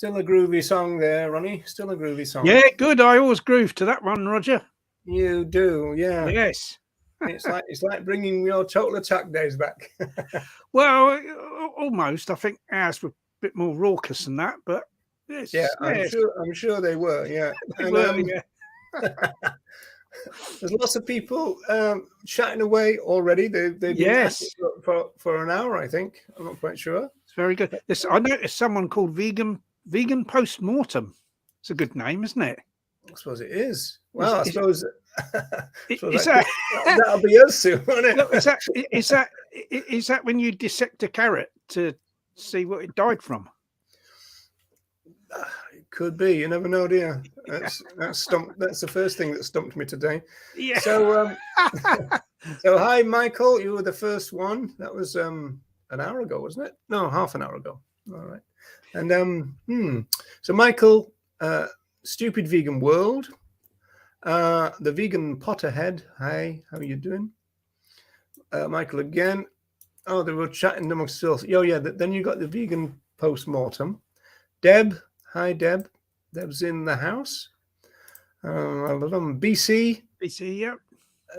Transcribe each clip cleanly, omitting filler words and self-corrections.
Still a groovy song there, Ronnie. Still a groovy song. Yeah, good. I always groove to that one, Roger. You do, yeah. Yes. It's like bringing your Total Attack days back. Well, almost. I think ours were a bit more raucous than that, but yes, yeah, I'm sure they were. Yeah, they were. Yeah. There's lots of people chatting away already. They've been yes for an hour, I think. I'm not quite sure. It's very good. I noticed someone called Vegan Postmortem. It's a good name, isn't it? I suppose it is. Well, I suppose that'll be us soon, won't it? Look, is that when you dissect a carrot to see what it died from? It could be. You never know, do you? That's the first thing that stumped me today. Yeah. So, so hi, Michael. You were the first one. That was an hour ago, wasn't it? No, half an hour ago. All right. And so Michael, Stupid Vegan World, the Vegan Potterhead. Hi, how are you doing? Michael again. Oh, they were chatting amongst themselves. Oh, yeah. Then you got the Vegan Postmortem. Deb. Hi, Deb. Deb's in the house. BC. BC, yep.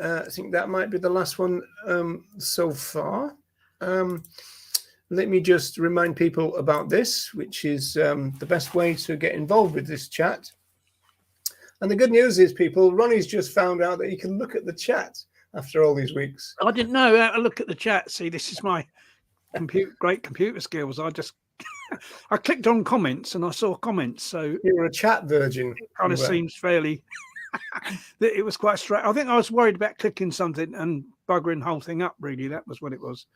I think that might be the last one so far. Let me just remind people about this, which is the best way to get involved with this chat. And the good news is, people, Ronnie's just found out that he can look at the chat after all these weeks. I didn't know how to look at the chat. See, this is my great computer skills. I clicked on comments and I saw comments. So you're a chat virgin. It kind of seems fairly that it was quite straight. I think I was worried about clicking something and buggering the whole thing up. Really, that was what it was.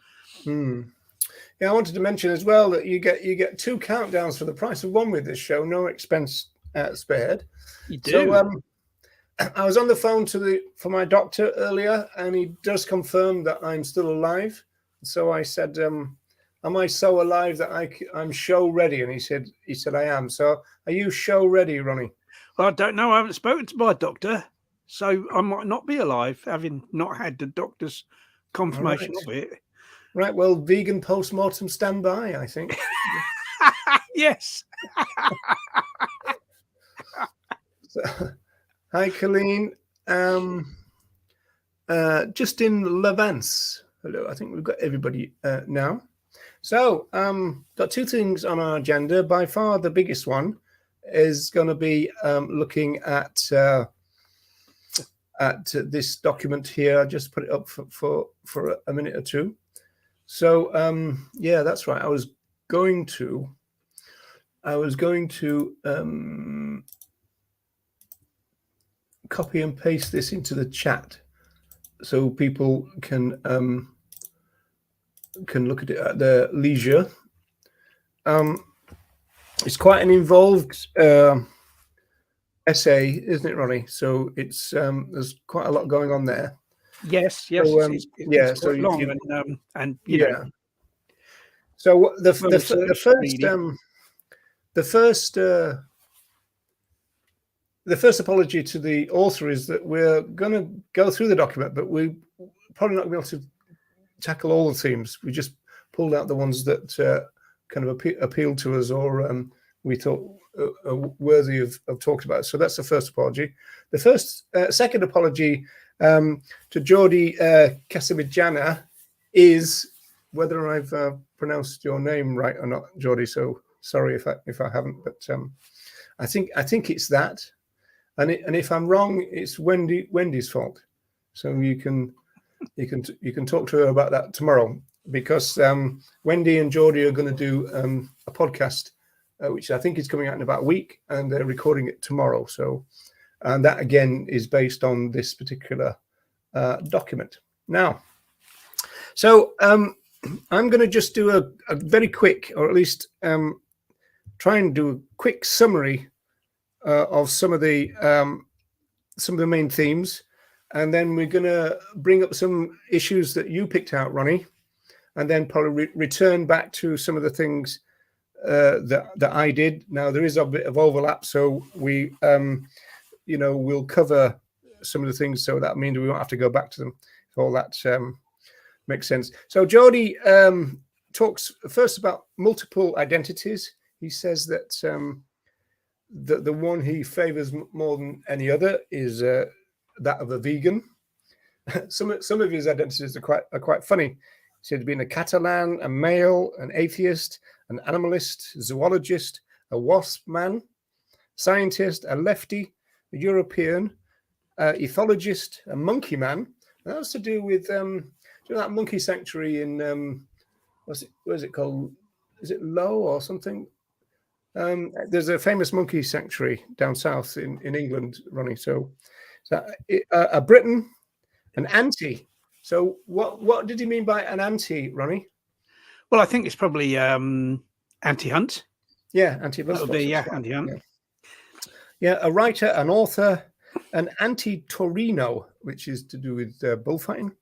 Yeah, I wanted to mention as well that you get 2 countdowns for the price of 1 with this show. No expense spared. You do. So I was on the phone for my doctor earlier, and he does confirm that I'm still alive. So I said, am I so alive that I'm show ready? And he said I am. So are you show ready, Ronnie? Well, I don't know. I haven't spoken to my doctor, so I might not be alive, having not had the doctor's confirmation of it. Right. Well, Vegan Postmortem standby, I think. Yes. So, hi, Colleen. Justin Levance. Hello. I think we've got everybody now. So, got 2 things on our agenda. By far, the biggest one is going to be looking at this document here. I just put it up for a minute or 2. So, yeah, that's right. I was going to copy and paste this into the chat so people can look at it at their leisure. It's quite an involved essay, isn't it, Ronnie? So it's there's quite a lot going on there. Yes. So, it's so long and you know. So the first apology to the author is that we're going to go through the document, but we're probably not going to be able to tackle all the themes. We just pulled out the ones that kind of appealed to us or we thought worthy of talked about. So that's the first apology. The second apology to Jordi Casamitjana is whether I've pronounced your name right or not, Jordi. So sorry if I haven't, but I think it's that. And if I'm wrong, it's Wendy's fault. So you can talk to her about that tomorrow, because Wendy and Jordi are going to do a podcast, which I think is coming out in about a week, and they're recording it tomorrow. So, and that again is based on this particular document. Now, so I'm going to just do a very quick, or at least try and do a quick summary of some of the main themes, and then we're going to bring up some issues that you picked out, Ronnie, and then probably return back to some of the things that I did. Now there is a bit of overlap, so we we'll cover some of the things, so that means we won't have to go back to them if all that makes sense. So Jordi talks first about multiple identities. he says that the one he favors more than any other is that of a vegan. Some of his identities are quite funny. He said being a Catalan, a male, an atheist, an animalist, zoologist, a wasp man, scientist, a lefty, a European, ethologist, a monkey man. And that's to do with that monkey sanctuary in where's it called? Is it Low or something? There's a famous monkey sanctuary down south in England, Ronnie. So a Briton, an anti. So what did he mean by an anti, Ronnie? Well, I think it's probably anti-hunt. Yeah, anti-blood That would be anti-hunt. Yeah, a writer, an author, an anti-Torino, which is to do with bullfighting,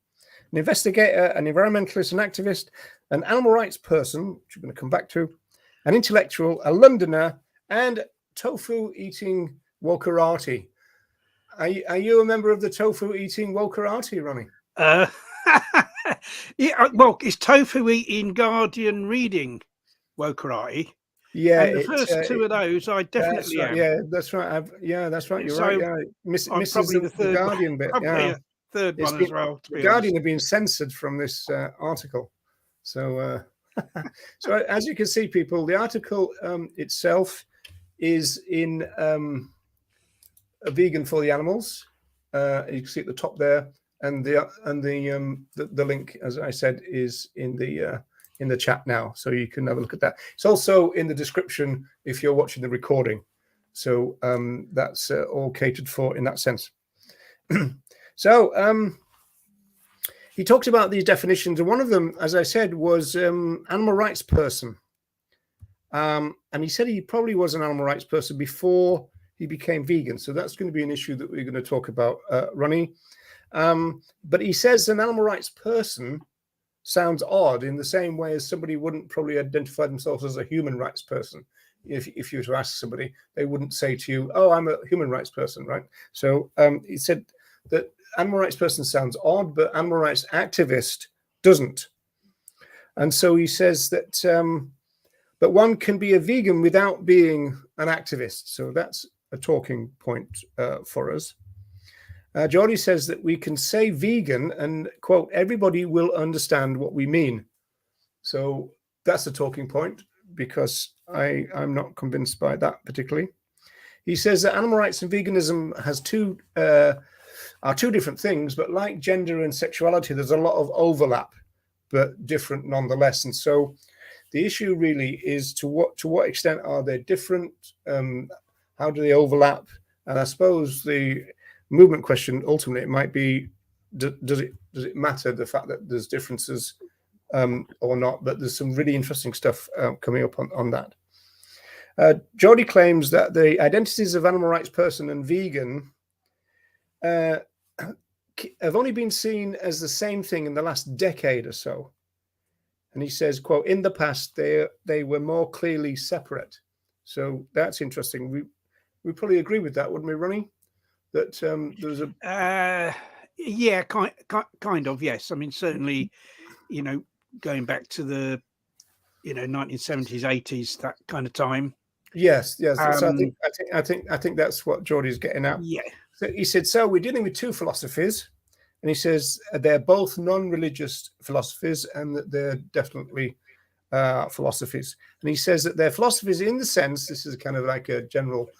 an investigator, an environmentalist, an activist, an animal rights person, which we're going to come back to, an intellectual, a Londoner, and tofu-eating wokerati. Are you a member of the tofu-eating wokerati, Ronnie? Yeah, well, it's tofu-eating Guardian reading wokerati. Yeah, and the first two of those, I definitely am. Yeah, that's right. That's right. You're right. Yeah, misses the third Guardian bit. Probably yeah, a third one as well. To be Guardian have been censored from this article. So, so as you can see, people, the article itself is in a vegan for the animals. You can see at the top there, and the link, as I said, is in the chat now, so you can have a look at that. It's also in the description if you're watching the recording. So that's all catered for in that sense. So he talks about these definitions, and one of them, as I said, was animal rights person. And he said he probably was an animal rights person before he became vegan. So that's going to be an issue that we're going to talk about, Ronnie. But he says an animal rights person sounds odd in the same way as somebody wouldn't probably identify themselves as a human rights person. If you were to ask somebody, they wouldn't say to you, "Oh, I'm a human rights person," right? So he said that animal rights person sounds odd, but animal rights activist doesn't. And so he says that but one can be a vegan without being an activist. So that's a talking point for us. Jordi says that we can say vegan and, quote, everybody will understand what we mean. So that's a talking point, because I'm not convinced by that particularly. He says that animal rights and veganism are two different things, but like gender and sexuality, there's a lot of overlap, but different nonetheless. And so the issue really is to what extent are they different? How do they overlap? And I suppose the movement question ultimately it might be: does it matter the fact that there's differences or not? But there's some really interesting stuff coming up on that. Jordi claims that the identities of animal rights person and vegan have only been seen as the same thing in the last decade or so. And he says, quote, in the past, they were more clearly separate. So that's interesting. We probably agree with that, wouldn't we, Ronnie? That there's a... yeah, kind of, yes. I mean, certainly, going back to the, 1970s, 80s, that kind of time. Yes. So I think that's what Jordi's getting at. Yeah. So he said, so we're dealing with two philosophies. And he says they're both non-religious philosophies, and that they're definitely philosophies. And he says that they're philosophies in the sense, this is kind of like a general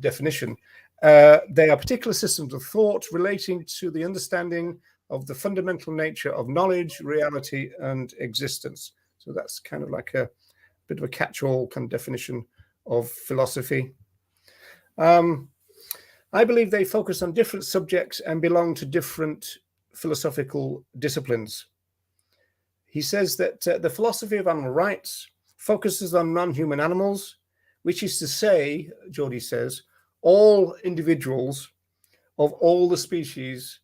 definition, they are particular systems of thought relating to the understanding of the fundamental nature of knowledge, reality, and existence. So that's kind of like a bit of a catch-all kind of definition of philosophy. I believe they focus on different subjects and belong to different philosophical disciplines. He says that the philosophy of animal rights focuses on non-human animals, which is to say, Jordi says, all individuals of all the species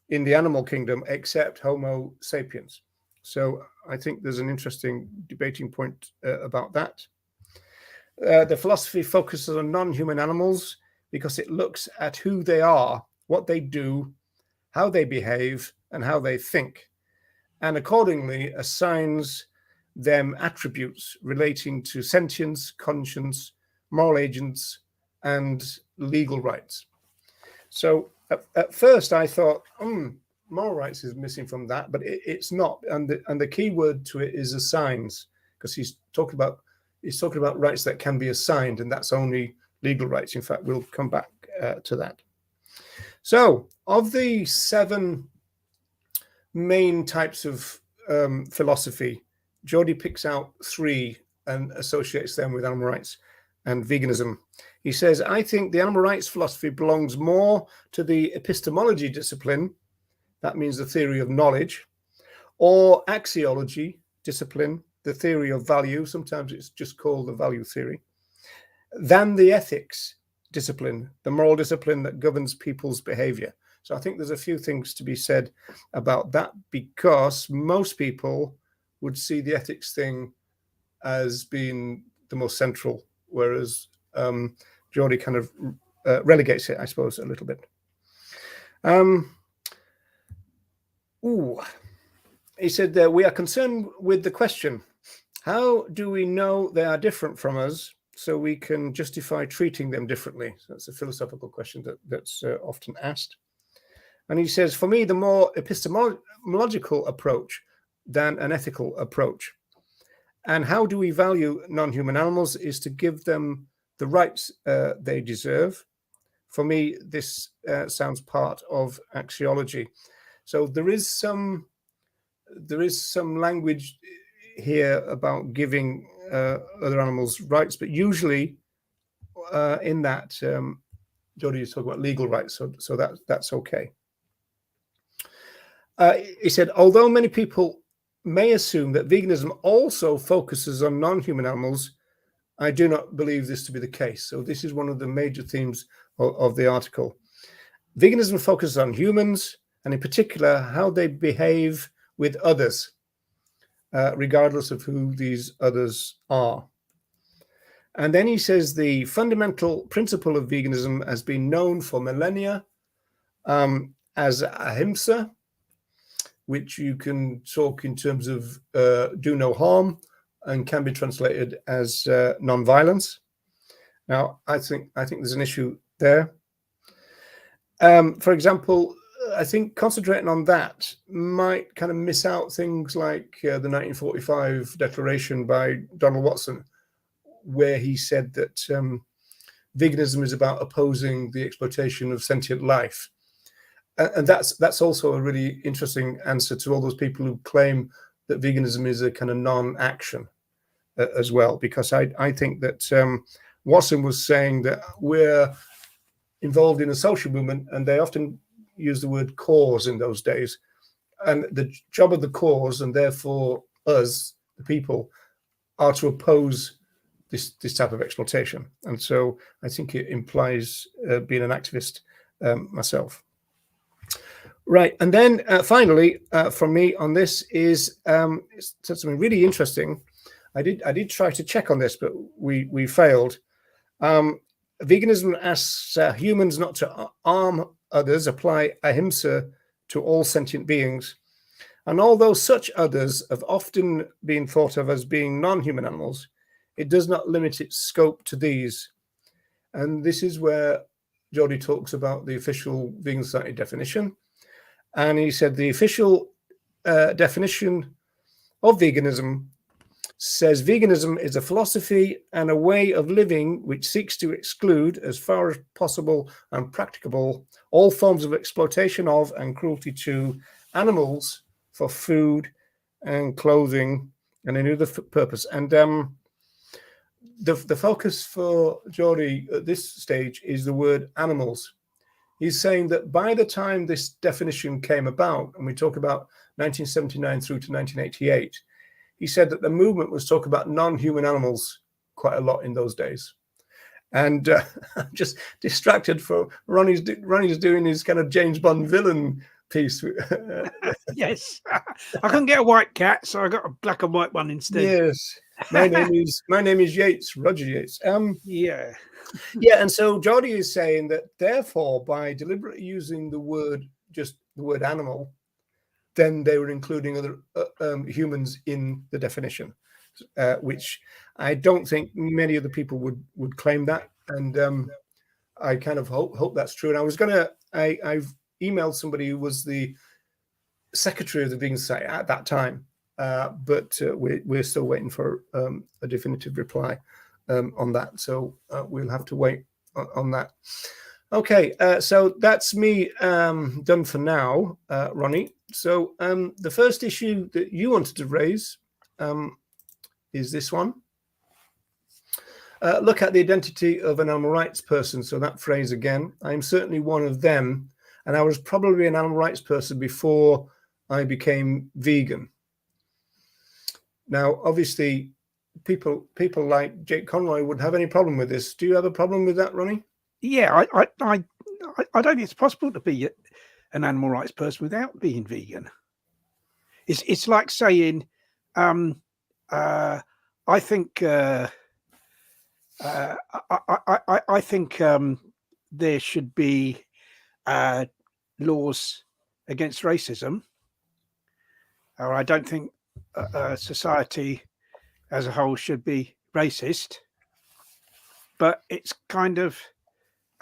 in the animal kingdom except Homo sapiens. So I think there's an interesting debating point about that. The philosophy focuses on non-human animals because it looks at who they are, what they do, how they behave, and how they think, and accordingly assigns them attributes relating to sentience, conscience, moral agents, and legal rights. So at first I thought, moral rights is missing from that, but it's not. And the key word to it is assigns, because he's talking about rights that can be assigned, and that's only legal rights. In fact, we'll come back to that. So of the 7 main types of philosophy, Jordi picks out 3 and associates them with animal rights and veganism. He says, I think the animal rights philosophy belongs more to the epistemology discipline, that means the theory of knowledge, or axiology discipline, the theory of value, sometimes it's just called the value theory, than the ethics discipline, the moral discipline that governs people's behavior. So I think there's a few things to be said about that, because most people would see the ethics thing as being the most central, whereas Jordi kind of relegates it, I suppose, a little bit. He said that we are concerned with the question, how do we know they are different from us so we can justify treating them differently? So that's a philosophical question that's often asked. And he says, for me, the more epistemological approach than an ethical approach. And how do we value non-human animals is to give them the rights they deserve. For me, this sounds part of axiology. So there is some language here about giving other animals rights, but usually in that, Jordi is talking about legal rights, so that's okay. He said, although many people may assume that veganism also focuses on non-human animals, I do not believe this to be the case. So this is one of the major themes of the article. Veganism focuses on humans, and in particular, how they behave with others, regardless of who these others are. And then he says the fundamental principle of veganism has been known for millennia as ahimsa, which you can talk in terms of do no harm, and can be translated as non-violence. Now, I think there's an issue there. For example, I think concentrating on that might kind of miss out things like the 1945 declaration by Donald Watson, where he said that veganism is about opposing the exploitation of sentient life. And that's also a really interesting answer to all those people who claim that veganism is a kind of non-action as well, because I think that Watson was saying that we're involved in a social movement, and they often use the word cause in those days. And the job of the cause, and therefore us, the people, are to oppose this type of exploitation. And so I think it implies being an activist myself. Right, and then finally, from me on this is something really interesting. I did try to check on this, but we failed. Veganism asks humans not to harm others, apply ahimsa to all sentient beings. And although such others have often been thought of as being non-human animals, it does not limit its scope to these. And this is where Jordi talks about the official Vegan Society definition. And he said the official definition of veganism says veganism is a philosophy and a way of living which seeks to exclude, as far as possible and practicable, all forms of exploitation of and cruelty to animals for food and clothing and any other purpose. And the focus for Jordi at this stage is the word animals. He's saying that by the time this definition came about, and we talk about 1979 through to 1988, he said that the movement was talking about non-human animals quite a lot in those days. And I'm just distracted for Ronnie's doing his kind of James Bond villain piece. Yes, I couldn't get a white cat, so I got a black and white one instead. Yes, my name is Yates, Roger Yates. Yeah. Yeah, and so Jordi is saying that therefore, by deliberately using just the word animal, then they were including other humans in the definition. which I don't think many other people would claim that. And I kind of hope that's true. And I've emailed somebody who was the secretary of the Vegan Society at that time, but we're still waiting for a definitive reply on that. So we'll have to wait on that. Okay, so that's me done for now, Ronnie. So the first issue that you wanted to raise is this one. Look at the identity of an animal rights person. So that phrase again, I'm certainly one of them. And I was probably an animal rights person before I became vegan. Now, obviously, people like Jake Conroy wouldn't have any problem with this. Do you have a problem with that, Ronnie? Yeah, I don't think it's possible to be an animal rights person without being vegan. It's like saying, I think I think there should be laws against racism, or I don't think society as a whole should be racist, but it's kind of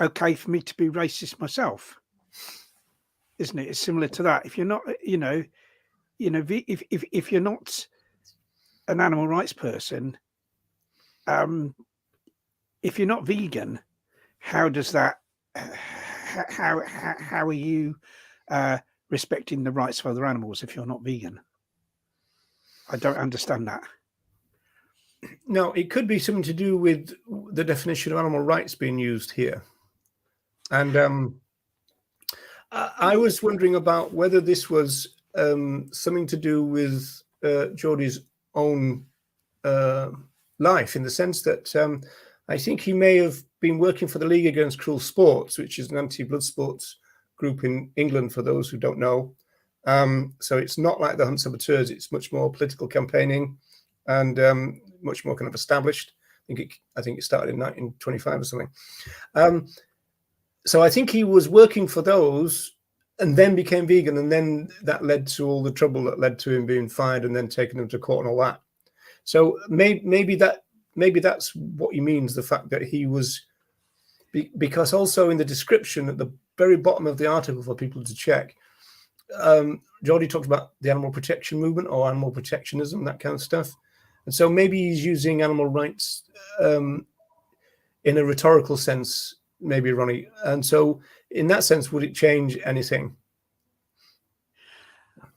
okay for me to be racist myself, isn't it? It's similar to that. If you're not, if you're not an animal rights person, if you're not vegan, how does that? How are you respecting the rights of other animals if you're not vegan? I don't understand that. No, it could be something to do with the definition of animal rights being used here. And I was wondering about whether this was something to do with Jordi's own life, in the sense that I think he may have been working for the League Against Cruel Sports, which is an anti-blood sports group in England, for those who don't know. So it's not like the Hunt Saboteurs. It's much more political campaigning and much more kind of established. I think it started in 1925 or something. So I think he was working for those and then became vegan, and then that led to all the trouble that led to him being fired and then taking him to court and all that. So maybe that's what he means, the fact that he was, because also in the description at the very bottom of the article for people to check, Jordi talked about the animal protection movement or animal protectionism, that kind of stuff. And so maybe he's using animal rights in a rhetorical sense, maybe, Ronnie. And so in that sense, would it change anything?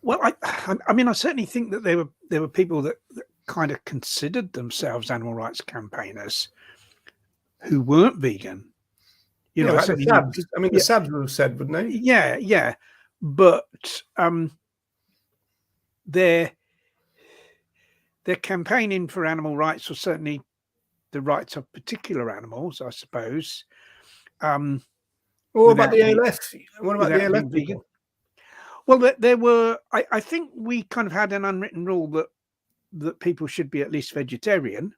Well, I mean, I certainly think that there were people that kind of considered themselves animal rights campaigners who weren't vegan. You know, like the Sabs. I mean, the Sabs would have said, wouldn't they? Yeah. But their campaigning for animal rights was certainly the rights of particular animals, I suppose. What about the ALF? What about the ALF vegan? Well, there were. I think we kind of had an unwritten rule that people should be at least vegetarian.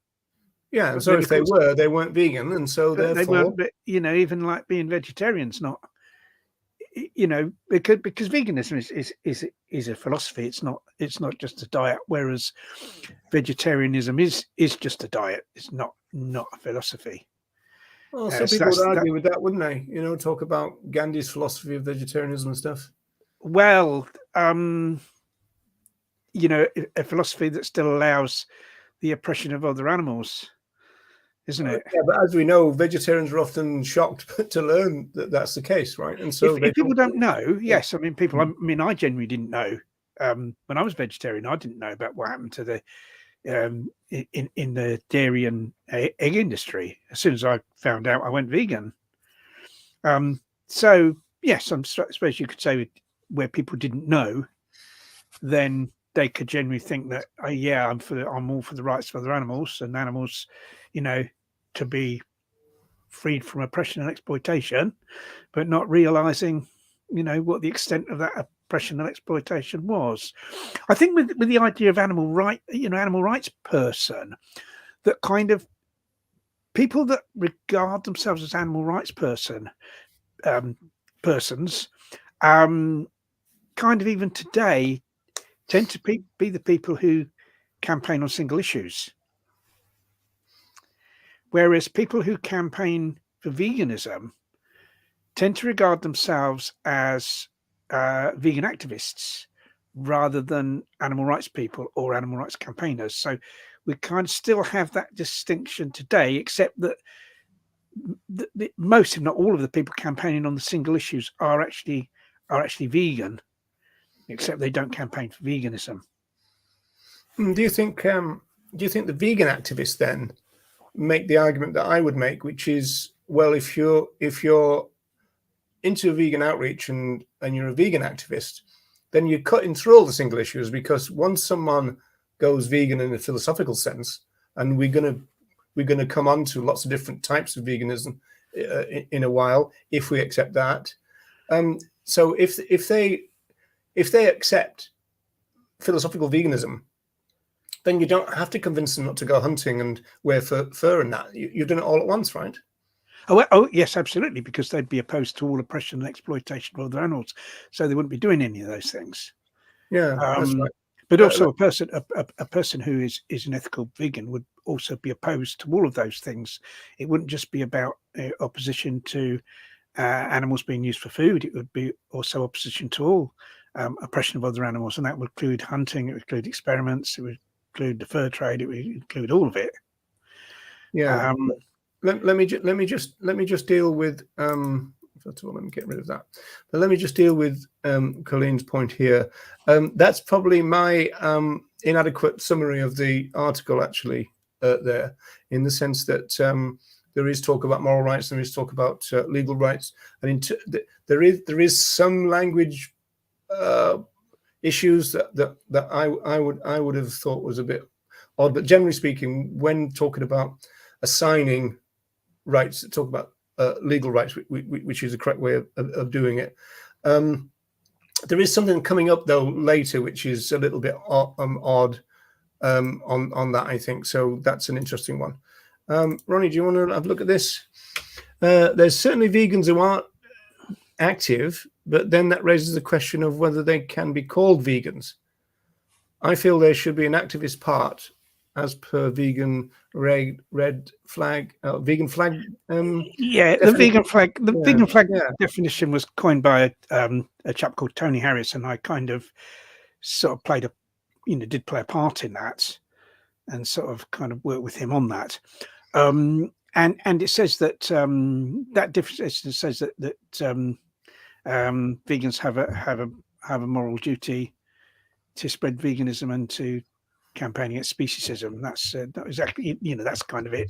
Yeah, and so if they were, they weren't vegan, and so therefore they weren't. Even like being vegetarians, not. Because veganism is a philosophy. It's not just a diet. Whereas vegetarianism is just a diet. It's not a philosophy. Well, some people would argue with that, wouldn't they? Talk about Gandhi's philosophy of vegetarianism and stuff. Well, a philosophy that still allows the oppression of other animals, isn't it? Yeah, but as we know, vegetarians are often shocked to learn that that's the case, right? And so if people don't know, yes, I mean, I genuinely didn't know. When I was vegetarian, I didn't know about what happened to the in the dairy and egg industry. As soon as I found out, I went vegan. So yes, I suppose you could say where people didn't know, then they could generally think that, I'm all for the rights of other animals, and animals, to be freed from oppression and exploitation, but not realizing, what the extent of that oppression and exploitation was. I think with the idea of animal rights person, that kind of people that regard themselves as animal rights persons, kind of even today tend to be the people who campaign on single issues. Whereas people who campaign for veganism tend to regard themselves as vegan activists rather than animal rights people or animal rights campaigners. So we kind of still have that distinction today, except that most, if not all, of the people campaigning on the single issues are actually vegan, except they don't campaign for veganism. Do you think the vegan activists then make the argument that I would make, which is, well, if you're into vegan outreach and you're a vegan activist, then you're cutting through all the single issues, because once someone goes vegan in a philosophical sense, and we're gonna come on to lots of different types of veganism in a while, if we accept that. So if they accept philosophical veganism, then you don't have to convince them not to go hunting and wear fur and that. You've done it all at once, right? Oh, yes, absolutely, because they'd be opposed to all oppression and exploitation of other animals, so they wouldn't be doing any of those things. Yeah, that's right. But also, a person who is an ethical vegan would also be opposed to all of those things. It wouldn't just be about opposition to animals being used for food. It would be also opposition to all oppression of other animals, and that would include hunting. It would include experiments. It would include the fur trade. It would include all of it. Yeah. Let me just deal with first of all, let me get rid of that. But let me just deal with Colleen's point here. That's probably my inadequate summary of the article, actually, there, in the sense that there is talk about moral rights, there is talk about legal rights, and there is some language issues that I would have thought was a bit odd. But generally speaking, when talking about assigning rights, talk about legal rights, which is the correct way of doing it. There is something coming up though later, which is a little bit odd on that, I think. So that's an interesting one. Ronnie, do you want to have a look at this? There's certainly vegans who aren't active, but then that raises the question of whether they can be called vegans. I feel there should be an activist part, as per vegan red flag, vegan flag. Yeah, the vegan flag. The vegan flag definition was coined by a chap called Tony Harris, and I kind of sort of did play a part in that, and sort of kind of worked with him on that. And it says that that definition says that vegans have a moral duty to spread veganism and to campaigning against speciesism. That's not exactly, that's kind of it.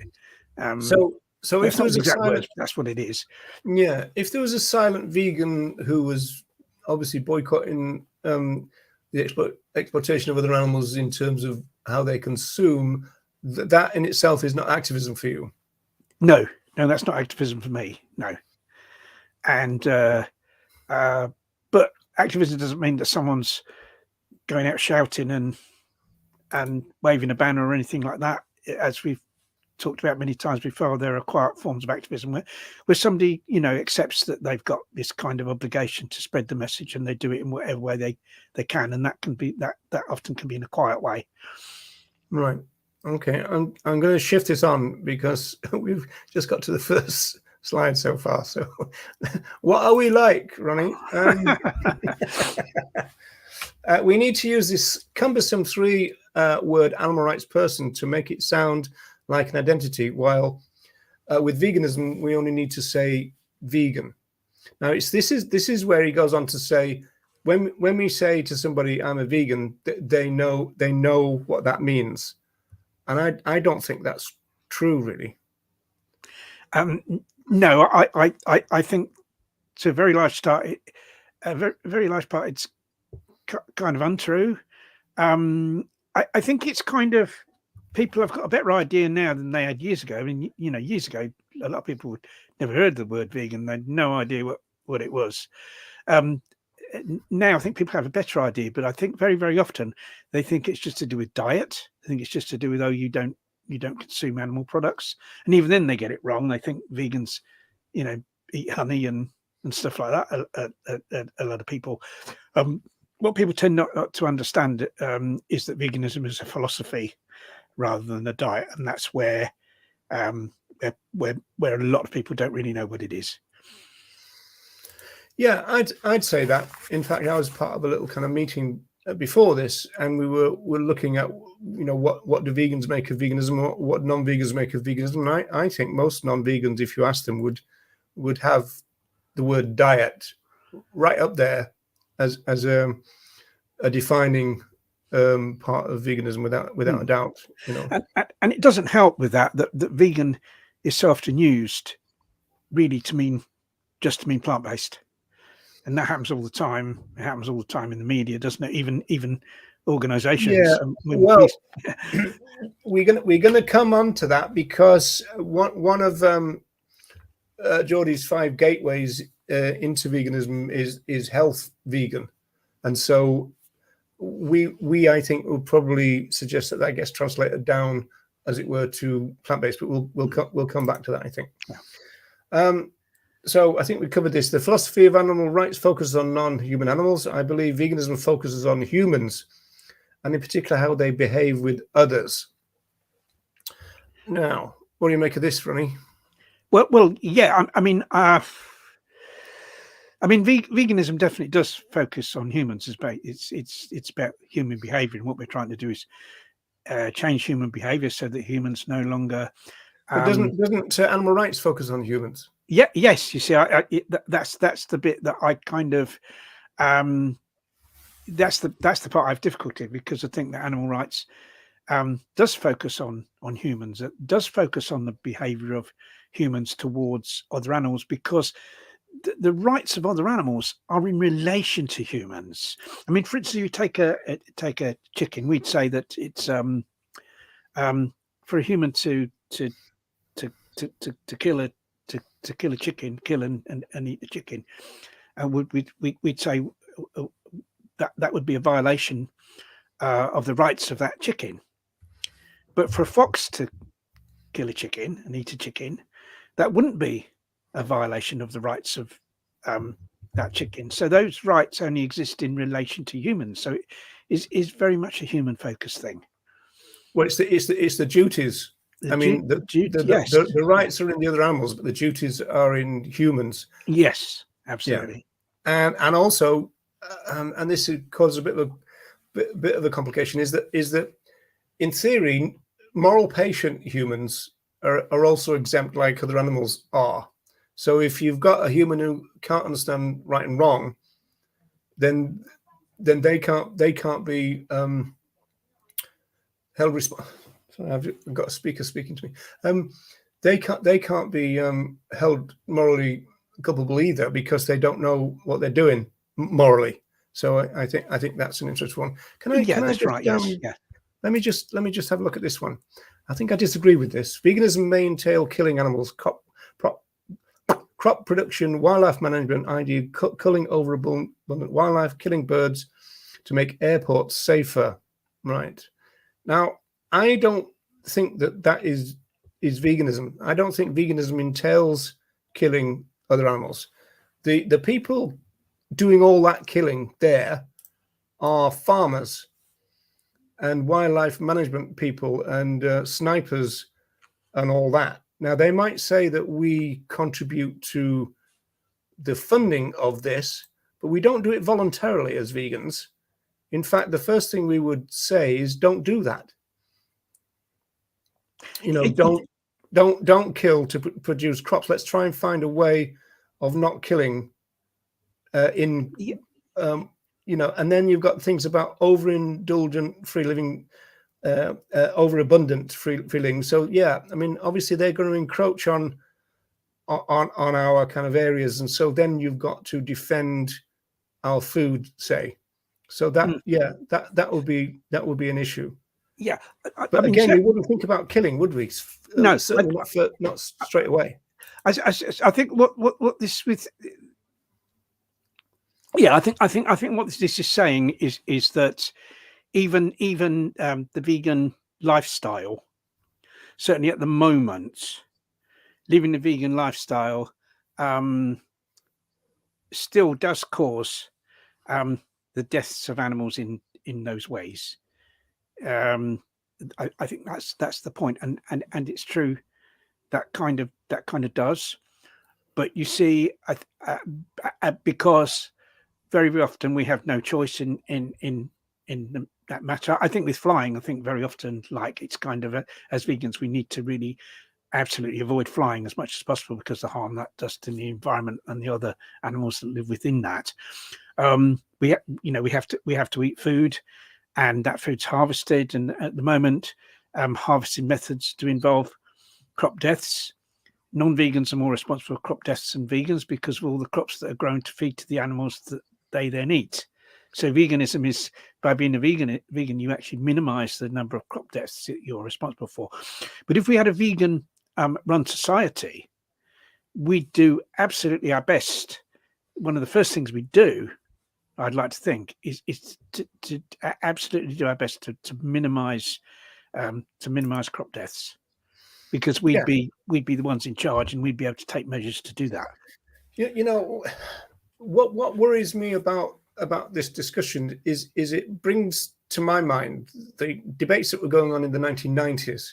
So if there was exact words, that's what it is. Yeah, if there was a silent vegan who was obviously boycotting the exploitation of other animals in terms of how they consume, that in itself is not activism for you. No, that's not activism for me. No, and but activism doesn't mean that someone's going out shouting and waving a banner or anything like that. As we've talked about many times before, there are quiet forms of activism where somebody accepts that they've got this kind of obligation to spread the message, and they do it in whatever way they can, and that can be that often can be in a quiet way. Right. Okay. I'm going to shift this on because we've just got to the first slide so far. So what are we like, Ronnie? We need to use this cumbersome three-word animal rights person to make it sound like an identity, while with veganism, we only need to say vegan. Now, this is where he goes on to say, when we say to somebody, I'm a vegan, they know what that means. And I don't think that's true, really. No, I think to a very large part, it's kind of untrue. I think it's kind of, people have got a better idea now than they had years ago. I mean, years ago, a lot of people would never heard the word vegan. They had no idea what it was. Now I think people have a better idea, but I think very, very often they think it's just to do with diet. I think it's just to do with, you don't consume animal products. And even then they get it wrong. They think vegans, eat honey and stuff like that. A lot of people. What people tend not to understand is that veganism is a philosophy rather than a diet, and that's where where a lot of people don't really know what it is. Yeah, I'd say that. In fact, I was part of a little kind of meeting before this, and we were looking at, you know, what do vegans make of veganism, or what non-vegans make of veganism. And I think most non-vegans, if you ask them, would have the word diet right up there as a defining part of veganism without a doubt. You know, and it doesn't help with that vegan is so often used really to mean plant-based. And that happens all the time. It happens all the time in the media, doesn't it? Even organizations. Yeah. Well, we're gonna come on to that, because one of Jordi's 5 gateways into veganism is health vegan, and so we I think will probably suggest that gets translated down, as it were, to plant-based. But we'll come back to that, I think. Yeah. So I think we covered this. The philosophy of animal rights focuses on non-human animals. I believe veganism focuses on humans, and in particular how they behave with others. Now, what do you make of this, Ronnie? Well, yeah. I mean, veganism definitely does focus on humans. It's about human behavior, and what we're trying to do is change human behavior so that humans no longer. But doesn't animal rights focus on humans? Yeah. Yes. You see, that's the bit that I kind of. That's the part I have difficulty, because I think that animal rights does focus on humans. It does focus on the behaviour of humans towards other animals, because the rights of other animals are in relation to humans. I mean, for instance, you take a chicken. We'd say that it's for a human to kill a chicken, kill and eat the chicken, and we'd say that would be a violation of the rights of that chicken. But for a fox to kill a chicken and eat a chicken, that wouldn't be a violation of the rights of that chicken. So those rights only exist in relation to humans. So it is very much a human focused thing. Well, it's the duties. The rights are in the other animals, but the duties are in humans. Yes, absolutely. Yeah. And also, and this causes a bit of a complication, is that in theory, moral patient humans are also exempt like other animals are. So if you've got a human who can't understand right and wrong, then they can't be held responsible. Sorry, I've got a speaker speaking to me. They can't be held morally culpable either, because they don't know what they're doing morally. So I think that's an interesting one. Can I just, right. Yes. Yeah. Let me just have a look at this one. I think I disagree with this. Veganism may entail killing animals, crop production, wildlife management, i.e. culling overabundant wildlife, killing birds to make airports safer. Right. Now, I don't think that is veganism. I don't think veganism entails killing other animals. The people doing all that killing there are farmers and wildlife management people and snipers and all that. Now, they might say that we contribute to the funding of this, but we don't do it voluntarily as vegans. In fact, the first thing we would say is don't do that. You know, don't kill to produce crops. Let's try and find a way of not killing you know, and then you've got things about overindulgent free living, overabundant free living. So yeah, I mean, obviously they're going to encroach on our kind of areas, and so then you've got to defend our food, say. So that that would be an issue. Yeah, but again, we wouldn't think about killing, would we? No, certainly not straight away. I think what this with. Yeah, I think what this is saying is that even the vegan lifestyle, certainly at the moment, living the vegan lifestyle still does cause the deaths of animals in those ways. I think that's the point, and it's true that kind of does. But you see, because very often we have no choice in that matter. I think with flying, I think very often, like, it's kind of as vegans, we need to really absolutely avoid flying as much as possible because the harm that does to the environment and the other animals that live within that. We have to eat food, and that food's harvested, and at the moment harvesting methods do involve crop deaths. Non-vegans are more responsible for crop deaths than vegans because of all the crops that are grown to feed to the animals that they then eat. So veganism is, by being a vegan, you actually minimize the number of crop deaths that you're responsible for. But if we had a vegan run society, we'd do absolutely our best. One of the first things we do, I'd like to think, is to absolutely do our best to minimize crop deaths, because we'd be the ones in charge, and we'd be able to take measures to do that. You know, what worries me about this discussion is it brings to my mind the debates that were going on in the 1990s,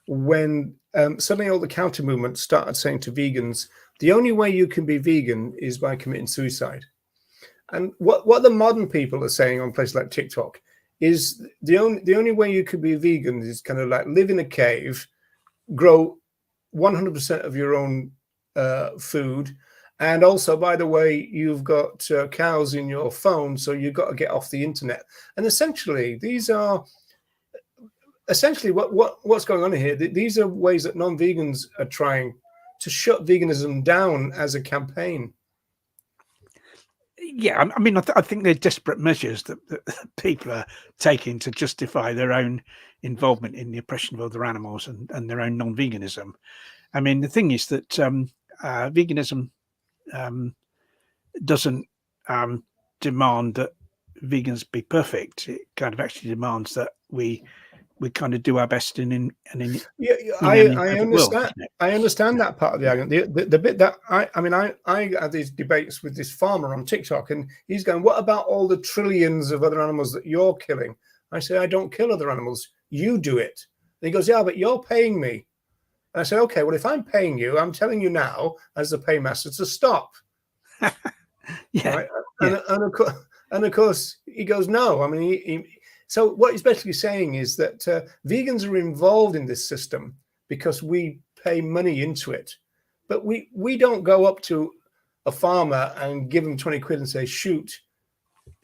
when suddenly all the counter movements started saying to vegans, the only way you can be vegan is by committing suicide. And what the modern people are saying on places like TikTok is the only way you could be vegan is kind of like live in a cave, grow 100% of your own food, and also, by the way, you've got cows in your phone, so you've got to get off the internet. And essentially, these are what's going on here. These are ways that non-vegans are trying to shut veganism down as a campaign. Yeah, I mean, I think they're desperate measures that people are taking to justify their own involvement in the oppression of other animals and their own non-veganism. I mean, the thing is that veganism doesn't demand that vegans be perfect. It kind of actually demands that we kind of do our best I understand. I understand that part of the argument. The bit that I had these debates with this farmer on TikTok, and he's going, "What about all the trillions of other animals that you're killing?" I say, "I don't kill other animals. You do it." And he goes, "Yeah, but you're paying me." And I say, "Okay, well, if I'm paying you, I'm telling you now, as the paymaster, to stop." Yeah. Right? And of course, he goes, "No." I mean, so what he's basically saying is that vegans are involved in this system because we pay money into it, but we don't go up to a farmer and give him 20 quid and say, shoot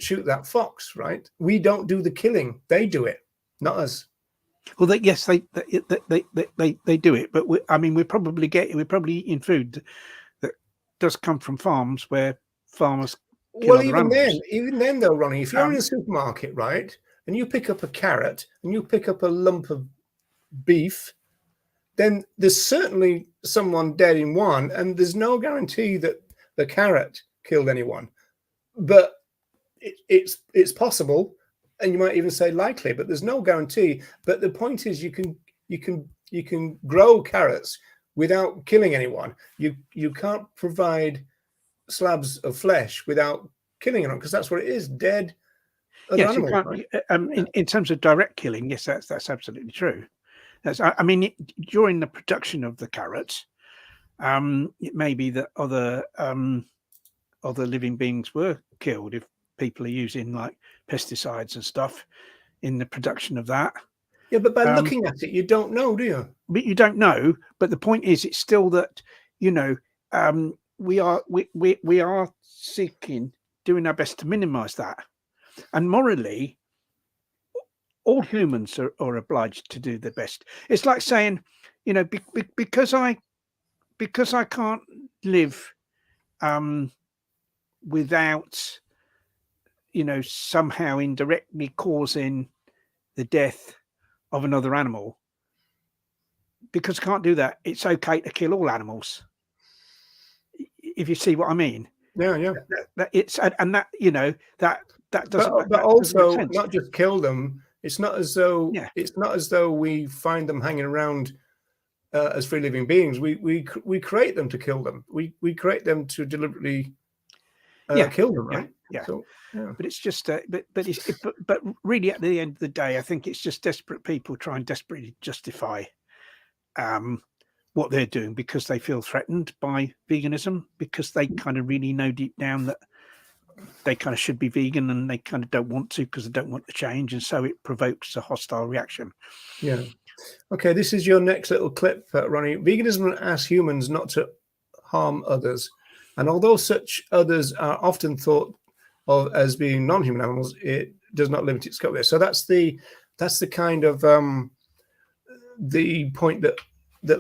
that fox, right? We don't do the killing; they do it, not us. Well, they do it, but we're probably eating food that does come from farms where farmers kill other animals. Even then, though, Ronnie, if you're in a supermarket, right, and you pick up a carrot and you pick up a lump of beef, then there's certainly someone dead in one, and there's no guarantee that the carrot killed anyone. But it's possible, and you might even say likely, but there's no guarantee. But the point is, you can grow carrots without killing anyone. You can't provide slabs of flesh without killing anyone, because that's what it is, dead. Yes, you can't. Right? In terms of direct killing, yes, that's absolutely true. During the production of the carrots, it may be that other living beings were killed if people are using like pesticides and stuff in the production of that. Yeah, but by looking at it, you don't know, do you? But you don't know. But the point is, it's still that we are doing our best to minimise that. And morally, all humans are obliged to do their best. It's like saying, because I can't live without, somehow indirectly causing the death of another animal, because I can't do that, it's okay to kill all animals. If you see what I mean. Yeah. That doesn't. But also, not just kill them. It's not as though we find them hanging around as free living beings. We create them to kill them. We create them to deliberately kill them, right? Yeah. So, yeah. But it's just but really, at the end of the day, I think it's just desperate people trying desperately to justify what they're doing because they feel threatened by veganism, because they kind of really know deep down that they kind of should be vegan and they kind of don't want to because they don't want the change, and so it provokes a hostile reaction. Yeah. Okay, this is your next little clip, Ronnie. Veganism asks humans not to harm others, and although such others are often thought of as being non-human animals, it does not limit its scope there. So that's the kind of the point that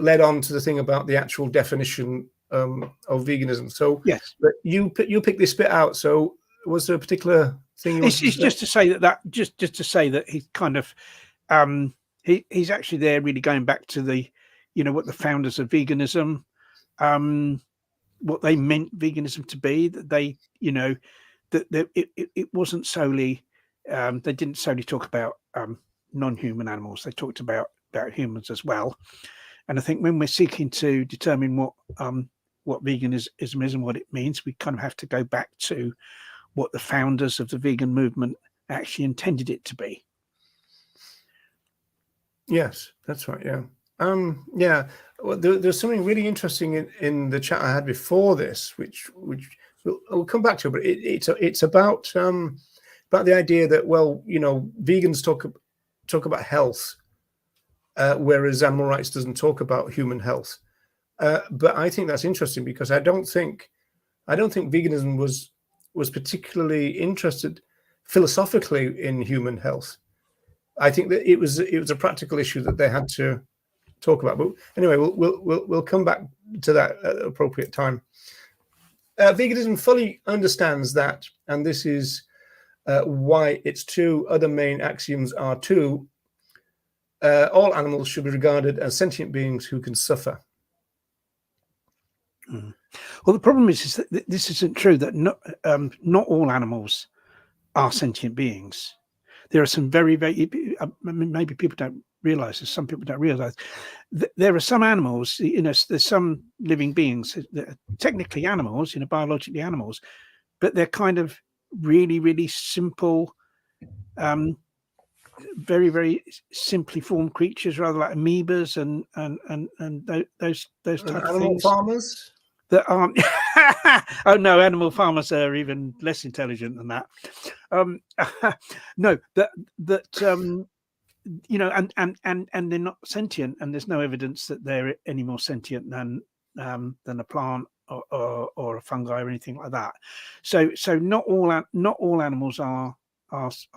led on to the thing about the actual definition of veganism. So yes, but you pick this bit out. So was there a particular thing? It's just to say just to say that he's kind of he's actually there really going back to the, you know, what the founders of veganism, what they meant veganism to be, that they, you know, that it wasn't solely they didn't solely talk about non-human animals. They talked about humans as well. And I think when we're seeking to determine what veganism is and what it means, we kind of have to go back to what the founders of the vegan movement actually intended it to be. Yes, that's right. Yeah. Yeah. Well, there's something really interesting in the chat I had before this, which we'll come back to, but it's about the idea that, well, you know, vegans talk about health, whereas animal rights doesn't talk about human health. But I think that's interesting because I don't think veganism was particularly interested philosophically in human health. I think that it was a practical issue that they had to talk about. But anyway, we'll come back to that at the appropriate time. Veganism fully understands that, and this is why its two other main axioms are two. All animals should be regarded as sentient beings who can suffer. Mm. Well, the problem is that this isn't true, that not all animals are sentient beings. There are some very, I mean, maybe people don't realize this, some people don't realize there are some animals, you know, there's some living beings that are technically animals, you know, biologically animals, but they're kind of really, really simple, very, very simply formed creatures, rather like amoebas and those type of animal things. Farmers that aren't oh no, animal farmers are even less intelligent than that. No, that you know, and they're not sentient, and there's no evidence that they're any more sentient than a plant or a fungi or anything like that. So not all animals are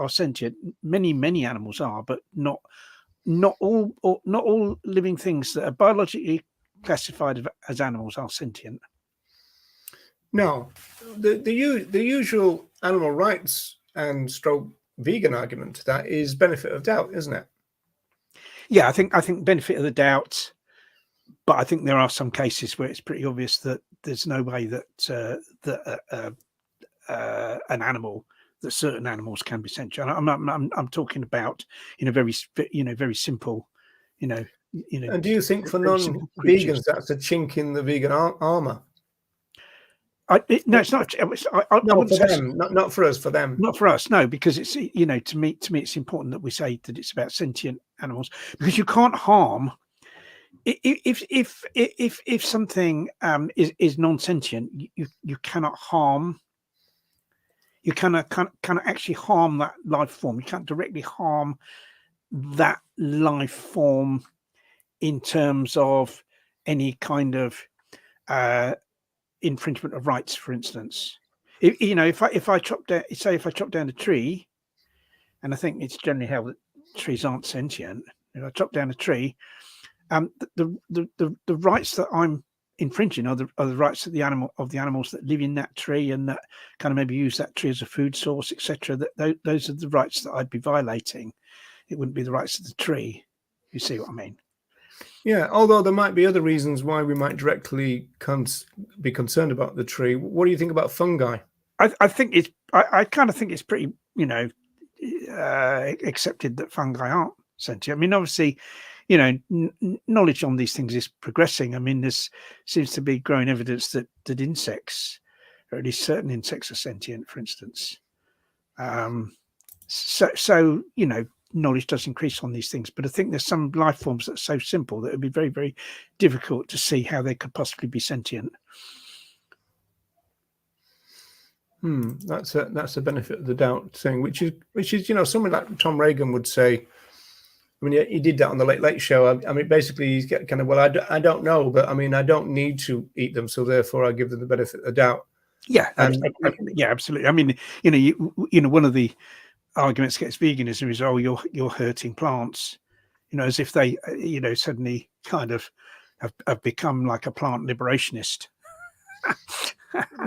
sentient. Many animals are, but not all living things that are biologically classified as animals are sentient. No, the usual animal rights and stroke vegan argument to that is benefit of doubt, isn't it? Yeah, I think benefit of the doubt, but I think there are some cases where it's pretty obvious that there's no way that an animal, that certain animals can be sentient. I'm talking about very simple, you know. And do you think for non-vegans that's a chink in the vegan armor? No, it's not. No, for them, not for us. For them, not for us. No, because it's, you know, to me, it's important that we say that it's about sentient animals, because you can't harm if something is non-sentient. You cannot harm. You cannot actually harm that life form. You can't directly harm that life form in terms of any kind of infringement of rights, for instance. If I chop down a tree, and I think it's generally held that trees aren't sentient. If I chop down a tree, the rights that I'm infringing are the rights of the animals that live in that tree and that kind of maybe use that tree as a food source, etc. Those are the rights that I'd be violating. It wouldn't be the rights of the tree. You see what I mean? Yeah, although there might be other reasons why we might directly be concerned about the tree. What do you think about fungi? I think it's. I kind of think it's pretty, you know, accepted that fungi aren't sentient. I mean, obviously, you know, knowledge on these things is progressing. I mean, there's seems to be growing evidence that insects, or at least certain insects, are sentient, for instance. So you know, knowledge does increase on these things. But I think there's some life forms that are so simple that it would be very, very difficult to see how they could possibly be sentient. That's a benefit of the doubt thing, which is someone like Tom Reagan would say. I mean, he did that on the Late Late Show. I mean, basically, he's kind of, well, I don't know, but I mean, I don't need to eat them, so therefore, I give them the benefit of the doubt. Yeah, absolutely. I mean, one of the arguments against veganism is, oh, you're hurting plants, as if they, suddenly kind of have become like a plant liberationist.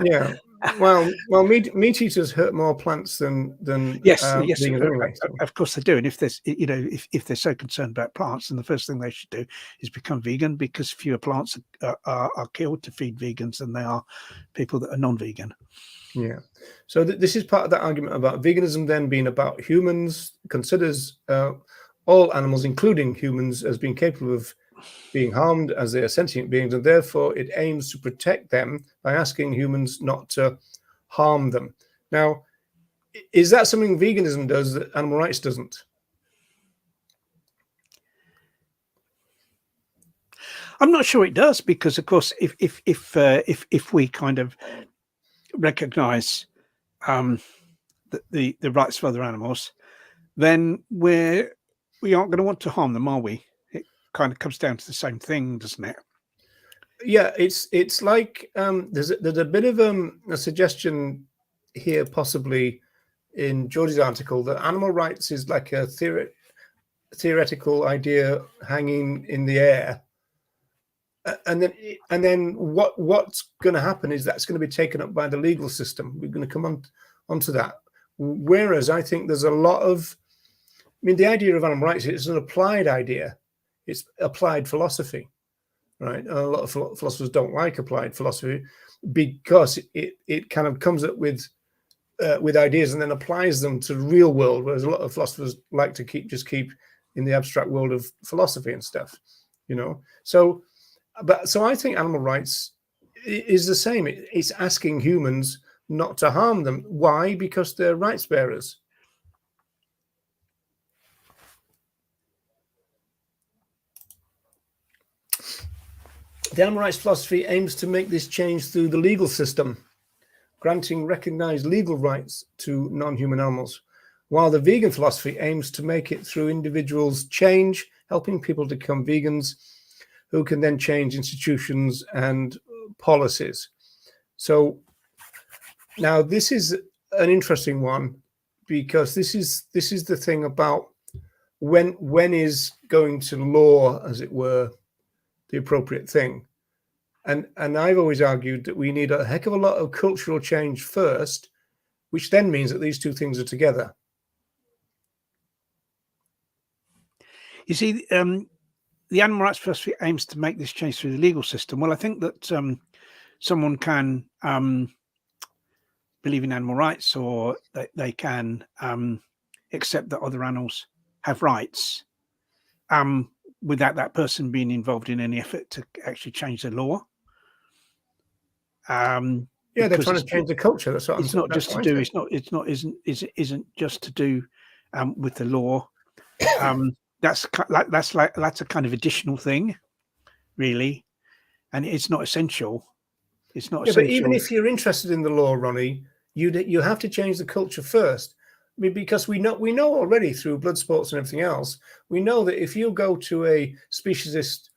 Yeah. Well, meat eaters hurt more plants than yes, vegans anyway. Of course they do. And if there's, if they're so concerned about plants, then the first thing they should do is become vegan, because fewer plants are killed to feed vegans than they are people that are non-vegan. Yeah. So this is part of that argument about veganism then being about humans, considers all animals, including humans, as being capable of being harmed as they are sentient beings, and therefore it aims to protect them by asking humans not to harm them. Now, is that something veganism does that animal rights doesn't? I'm not sure it does, because of course, if we kind of recognize the rights of other animals, then we aren't going to want to harm them, are we? Kind of comes down to the same thing, doesn't it? Yeah, it's like there's a bit of a suggestion here, possibly in Jordi's article, that animal rights is like a theoretical idea hanging in the air, and then what's going to happen is that's going to be taken up by the legal system. We're going to come onto that. Whereas I think there's a lot of, I mean, the idea of animal rights is an applied idea. It's applied philosophy, right? A lot of philosophers don't like applied philosophy because it kind of comes up with ideas and then applies them to the real world, whereas a lot of philosophers like to keep in the abstract world of philosophy and stuff, So I think animal rights is the same. It's asking humans not to harm them. Why? Because they're rights bearers. The animal rights philosophy aims to make this change through the legal system, granting recognized legal rights to non-human animals, while the vegan philosophy aims to make it through individuals' change, helping people to become vegans who can then change institutions and policies. So now this is an interesting one, because this is the thing about when is going to law, as it were, the appropriate thing. And I've always argued that we need a heck of a lot of cultural change first, which then means that these two things are together. You see, the animal rights philosophy aims to make this change through the legal system. Well, I think that someone can believe in animal rights, or they can accept that other animals have rights, without that person being involved in any effort to actually change the law. Yeah, they're trying to change the culture. That's what it's not just to do. Isn't just to do with the law. That's a kind of additional thing, really, and it's not essential. It's not essential. But even if you're interested in the law, Ronnie, you have to change the culture first. I mean, because we know already through blood sports and everything else, we know that if you go to a speciesist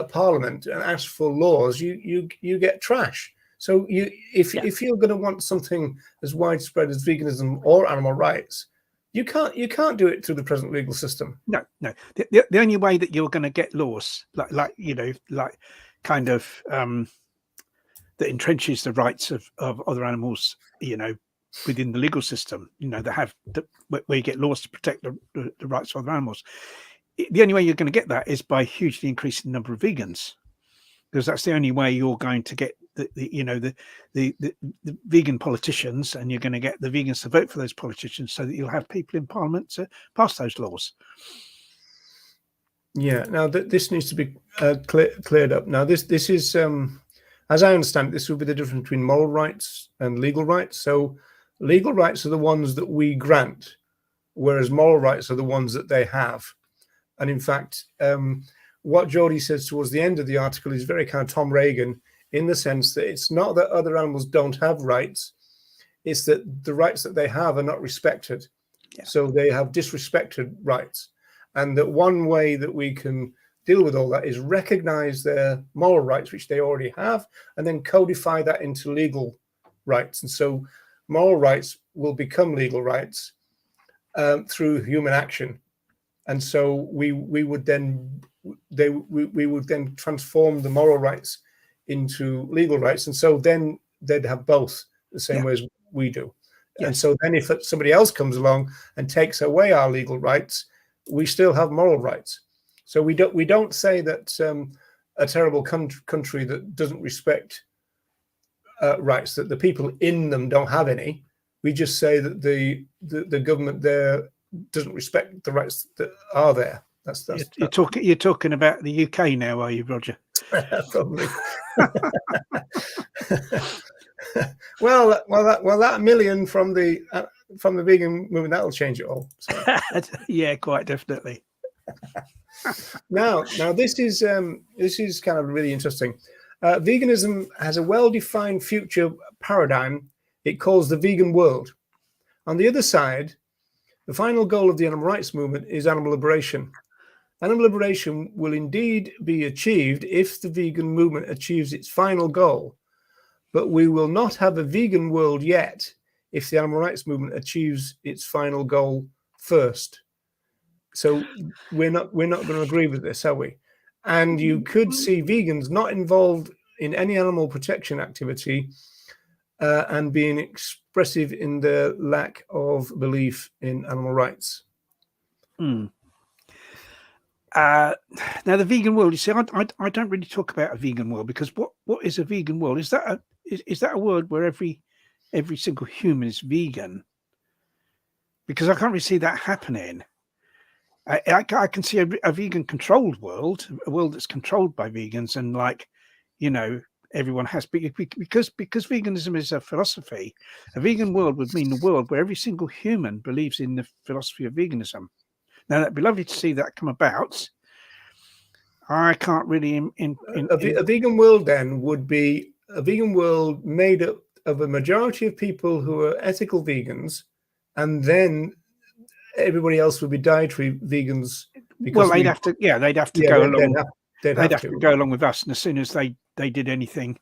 parliament and ask for laws, you get trash. So if you're going to want something as widespread as veganism or animal rights, you can't do it through the present legal system. No. The only way that you're going to get laws that entrenches the rights of other animals, within the legal system, where you get laws to protect the rights of other animals. The only way you're going to get that is by hugely increasing the number of vegans, because that's the only way you're going to get the vegan politicians, and you're going to get the vegans to vote for those politicians, so that you'll have people in parliament to pass those laws. Yeah. Now this needs to be cleared up. Now this is, as I understand it, this will be the difference between moral rights and legal rights. So legal rights are the ones that we grant. whereas moral rights are the ones that they have. And in fact, what Jordi says towards the end of the article is very kind of Tom Reagan, in the sense that it's not that other animals don't have rights, it's that the rights that they have are not respected. Yeah. So they have disrespected rights. And that one way that we can deal with all that is recognize their moral rights, which they already have, and then codify that into legal rights. And so moral rights will become legal rights through human action. And so we would then transform the moral rights into legal rights. And so then they'd have both the same way as we do. Yes. And so then if somebody else comes along and takes away our legal rights, we still have moral rights. So we don't say that a terrible country that doesn't respect rights, that the people in them don't have any. We just say that the government there doesn't respect the rights that are there. You're talking about the UK now, are you, Roger? Probably. well, that million from the vegan movement, that'll change it all. So. Yeah, quite definitely. Now this is kind of really interesting. Veganism has a well-defined future paradigm it calls the vegan world. On the other side, the final goal of the animal rights movement is animal liberation. Animal liberation will indeed be achieved if the vegan movement achieves its final goal, but we will not have a vegan world yet if the animal rights movement achieves its final goal first. So we're not going to agree with this, are we? And you could see vegans not involved in any animal protection activity and being expressive in their lack of belief in animal rights. Now, the vegan world, you see, I don't really talk about a vegan world, because what is a vegan world? Is that a world where every single human is vegan? Because I can't really see that happening. I can see a vegan controlled world, a world that's controlled by vegans, and everyone has, because veganism is a philosophy. A vegan world would mean a world where every single human believes in the philosophy of veganism. Now, that'd be lovely to see that come about. I can't really. A vegan world then would be a vegan world made up of a majority of people who are ethical vegans, and then everybody else would be dietary vegans. Well, they'd have to go along. They'd have to go along with us, and as soon as they did anything,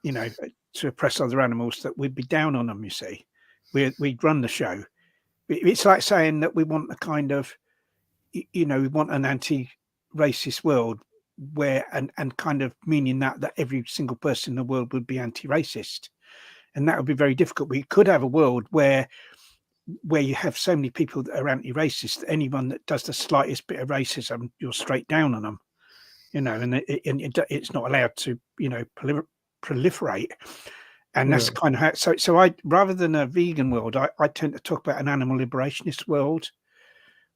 to oppress other animals, that we'd be down on them. You see, we'd run the show. It's like saying that we want a kind of, we want an anti-racist world where, and kind of meaning that every single person in the world would be anti-racist, and that would be very difficult. We could have a world where you have so many people that are anti-racist, anyone that does the slightest bit of racism, you're straight down on them, and it's not allowed to, proliferate. And that's kind of how, so I, rather than a vegan world, I tend to talk about an animal liberationist world,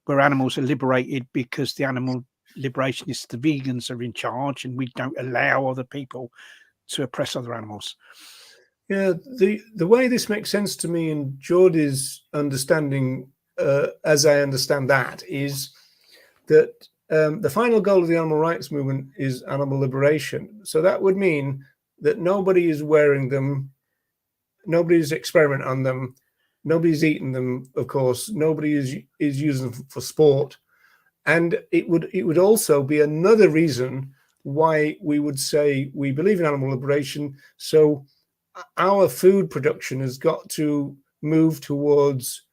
where animals are liberated because the animal liberationists, the vegans, are in charge, and we don't allow other people to oppress other animals. Yeah, the way this makes sense to me in Jordi's understanding, as I understand that, is that the final goal of the animal rights movement is animal liberation. So that would mean that nobody is wearing them, nobody's experimenting on them, nobody's eating them, of course, nobody is using them for sport. And it would also be another reason why we would say we believe in animal liberation. So our food production has got to move towards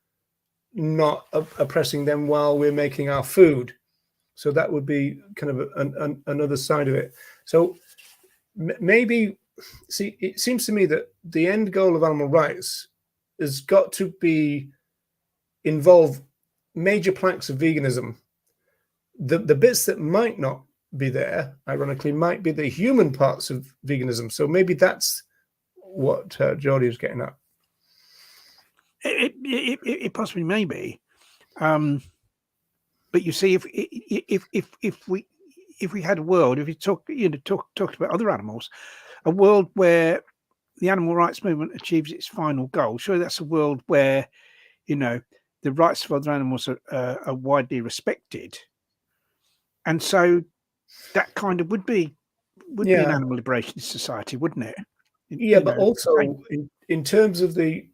not oppressing them while we're making our food. So that would be kind of another side of it. So maybe, see, it seems to me that the end goal of animal rights has got to involve major planks of veganism. The bits that might not be there, ironically, might be the human parts of veganism. So maybe that's what Jordi was getting at. It possibly may be, but you see, if we had a world, if we talked about other animals, a world where the animal rights movement achieves its final goal, surely that's a world where the rights of other animals are widely respected, and so that kind of would be an animal liberation society, wouldn't it? Yeah, but also in terms of the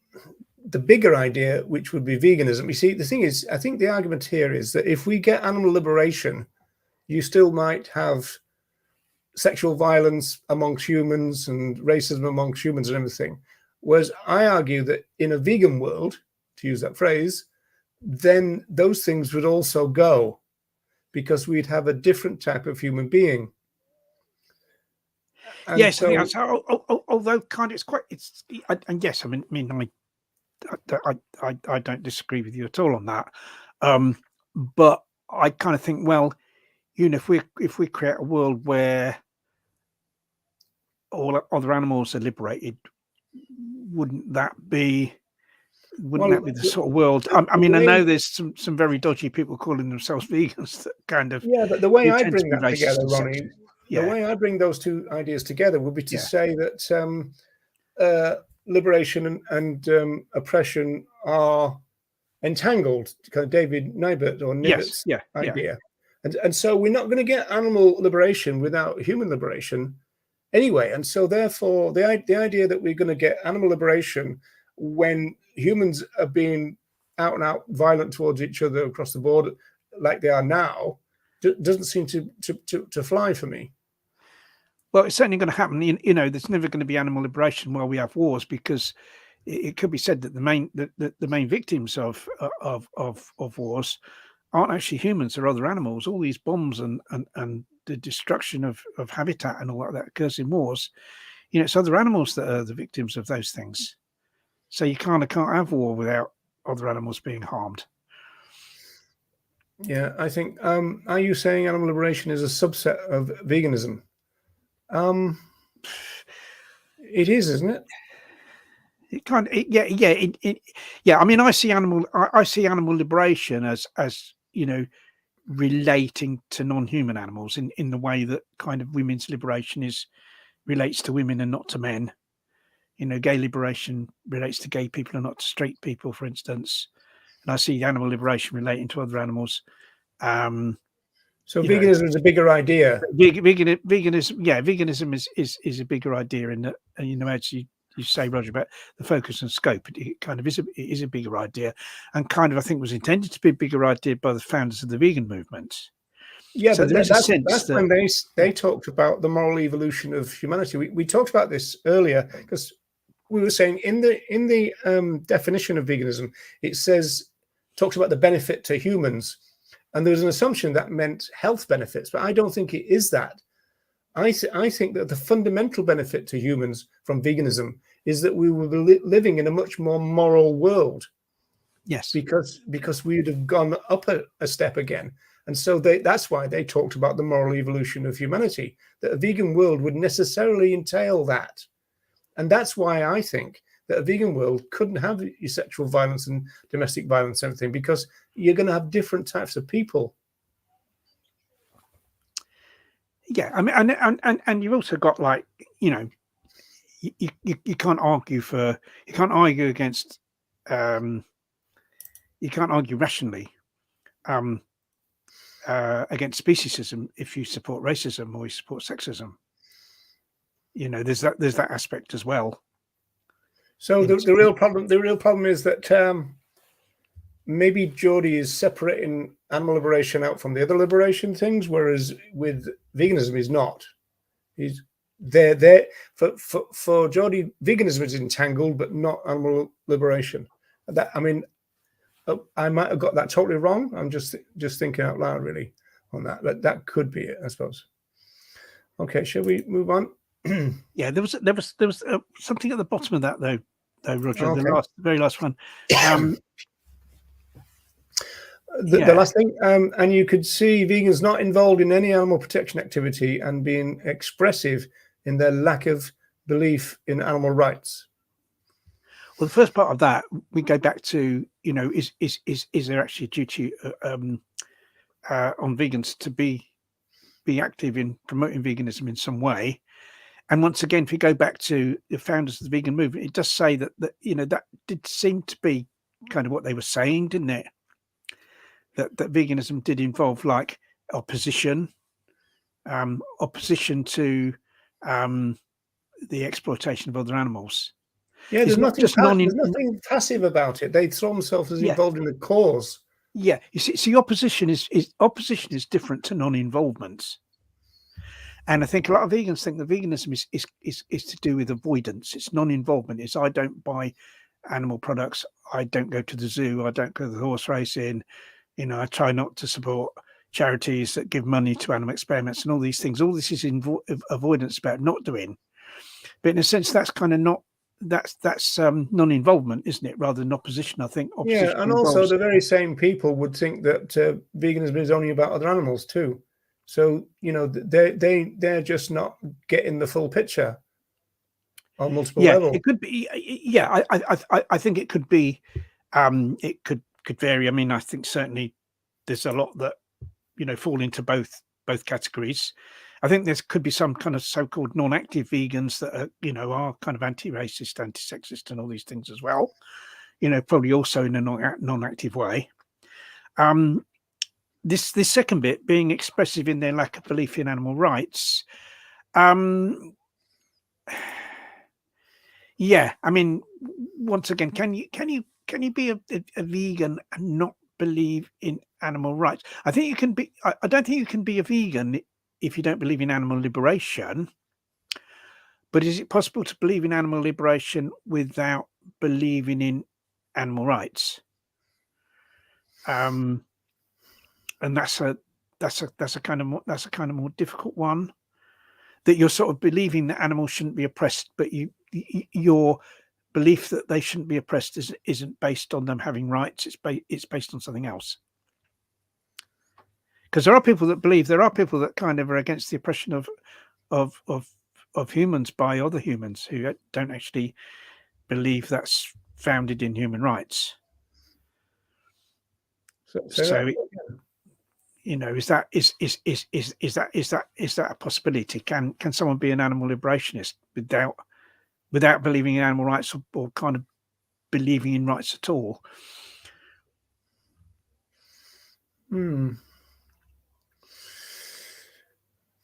bigger idea, which would be veganism. You see, the thing is, I think the argument here is that if we get animal liberation, you still might have sexual violence amongst humans and racism amongst humans and everything. Whereas I argue that in a vegan world, to use that phrase, then those things would also go, because we'd have a different type of human being. And yes, so, although kind of and yes, I mean, I don't disagree with you at all on that, but I kind of think, well, you know, if we create a world where all other animals are liberated, wouldn't that be the sort of world? I mean, I know there's some very dodgy people calling themselves vegans that kind of but the way I bring that together, Ronnie, the way I bring those two ideas together would be to say that liberation and oppression are entangled, kind of David Nibert or Nibbert's idea. And so we're not going to get animal liberation without human liberation anyway. And so therefore, the idea that we're going to get animal liberation when humans are being out and out violent towards each other across the board like they are now doesn't seem to fly for me. Well, it's certainly going to happen. You know, there's never going to be animal liberation while we have wars, because it could be said that the main victims of wars aren't actually humans or other animals. All these bombs and the destruction of habitat and all that occurs in wars. You know, it's other animals that are the victims of those things. So you can't have war without other animals being harmed. Yeah, I think. Are you saying animal liberation is a subset of veganism? It is, isn't it? It kind of, yeah. I mean, I see animal liberation as you know, relating to non-human animals in the way that kind of women's liberation relates to women and not to men. You know, gay liberation relates to gay people and not to straight people, for instance. And I see animal liberation relating to other animals. So veganism is a bigger idea. Veganism is a bigger idea in that, you know, as you say, Roger, about the focus and scope. It kind of is a bigger idea, and kind of I think was intended to be a bigger idea by the founders of the vegan movement. Yeah, so but that's when they talked about the moral evolution of humanity. We talked about this earlier, because we were saying in the definition of veganism, it talks about the benefit to humans. And there was an assumption that meant health benefits, but I don't think it is that. I think that the fundamental benefit to humans from veganism is that we will be living in a much more moral world. Yes, because we'd have gone up a step again, and so that's why they talked about the moral evolution of humanity. That a vegan world would necessarily entail that, and that's why I think that a vegan world couldn't have sexual violence and domestic violence and everything, because you're going to have different types of people. Yeah, I mean, and you've also got, like, you know, you can't argue against, you can't argue rationally against speciesism if you support racism or you support sexism. You know, there's that aspect as well. So the real problem is that maybe Jordi is separating animal liberation out from the other liberation things, whereas with veganism he's not. He's there for Jordi, veganism is entangled, but not animal liberation. That, I mean, I might have got that totally wrong. I'm just thinking out loud really on that, but that could be it, I suppose. Okay, shall we move on? Yeah, there was something at the bottom of that though, Roger. Okay. The very last one. The last thing, and you could see vegans not involved in any animal protection activity and being expressive in their lack of belief in animal rights. Well, the first part of that, we go back to, you know, is there actually a duty on vegans to be active in promoting veganism in some way? And once again, if you go back to the founders of the vegan movement, it does say that you know, that did seem to be kind of what they were saying, didn't it? That veganism did involve like opposition to the exploitation of other animals. Yeah, It's there's not nothing just there's nothing passive about it. They throw themselves as involved in the cause. Yeah, you see, opposition is different to non-involvement. And I think a lot of vegans think that veganism is to do with avoidance. It's non-involvement. It's I don't buy animal products. I don't go to the zoo. I don't go to the horse racing. You know, I try not to support charities that give money to animal experiments and all these things. All this is avoidance about not doing. But in a sense, that's kind of not that's non-involvement, isn't it? Rather than opposition. I think opposition. Yeah, and also the very same people would think that veganism is only about other animals too. So you know they're just not getting the full picture on multiple levels. It could be. Yeah, I think it could be. It could vary. I mean, I think certainly there's a lot that fall into both categories. I think there could be some kind of so-called non-active vegans that are, are kind of anti-racist, anti-sexist, and all these things as well. Probably also in a non-active way. This second bit, being expressive in their lack of belief in animal rights. Yeah, I mean, once again, can you be a vegan and not believe in animal rights? I think you can be. I don't think you can be a vegan if you don't believe in animal liberation. But is it possible to believe in animal liberation without believing in animal rights? And that's a kind of more difficult one. That you're sort of believing that animals shouldn't be oppressed, but your belief that they shouldn't be oppressed isn't based on them having rights. It's based on something else. Because there are people that kind of are against the oppression of humans by other humans who don't actually believe that's founded in human rights. So is that a possibility? Can someone be an animal liberationist without believing in animal rights or kind of believing in rights at all?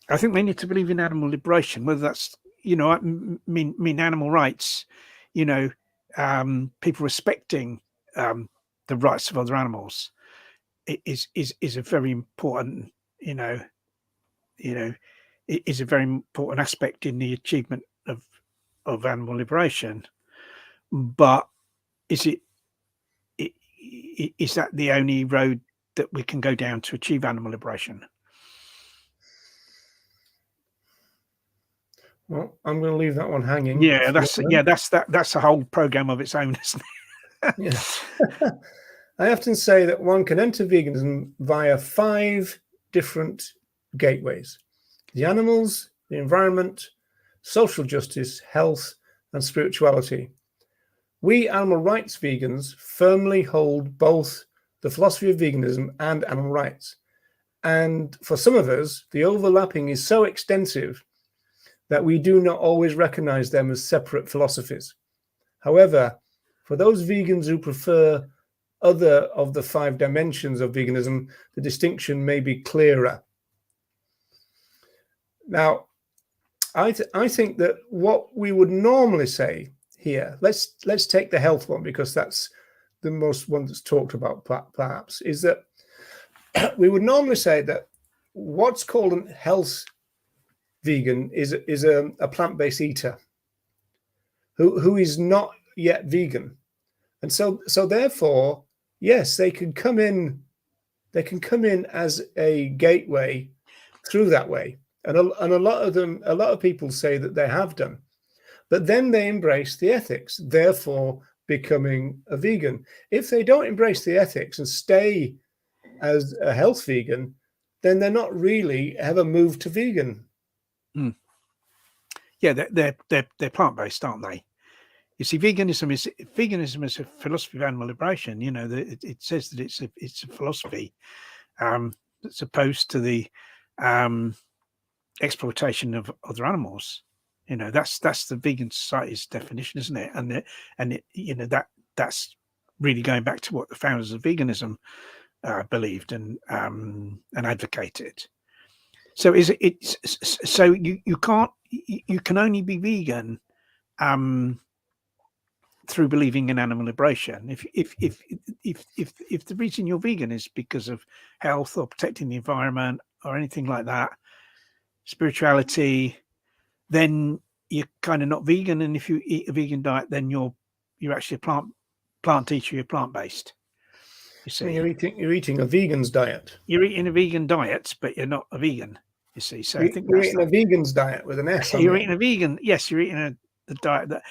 I think they need to believe in animal liberation, whether that's, I mean animal rights, people respecting the rights of other animals is a very important, it is a very important aspect in the achievement of animal liberation. But is that the only road that we can go down to achieve animal liberation? Well, I'm going to leave that one hanging. Yeah, that's a whole program of its own, isn't it? Yeah. I often say that one can enter veganism via 5 different gateways: the animals, the environment, social justice, health, and spirituality. We animal rights vegans firmly hold both the philosophy of veganism and animal rights. And for some of us, the overlapping is so extensive that we do not always recognize them as separate philosophies. However, for those vegans who prefer other of the 5 dimensions of veganism, the distinction may be clearer. Now, I think that what we would normally say here, let's take the health one, because that's the most one that's talked about, perhaps, is that we would normally say that what's called a health vegan is a plant-based eater who is not yet vegan, and so therefore, yes, they can come in as a gateway through that way, and a lot of people say that they have done, but then they embrace the ethics, therefore becoming a vegan. If they don't embrace the ethics and stay as a health vegan, then they're not really ever moved to vegan. Yeah, they're plant-based, aren't they? You see, veganism is a philosophy of animal liberation. It says that it's a philosophy that's opposed to the exploitation of other animals. That's the vegan society's definition, isn't it? And that's really going back to what the founders of veganism believed and advocated. So so you can only be vegan through believing in animal liberation. If the reason you're vegan is because of health or protecting the environment or anything like that, spirituality, then you're kind of not vegan. And if you eat a vegan diet, then you're actually a plant eater. You're plant based. You see, you're eating a vegan's diet. You're eating a vegan diet, but you're not a vegan. You see, so I think you're eating a vegan's diet with an S. You're eating a vegan. Yes, you're eating the diet that,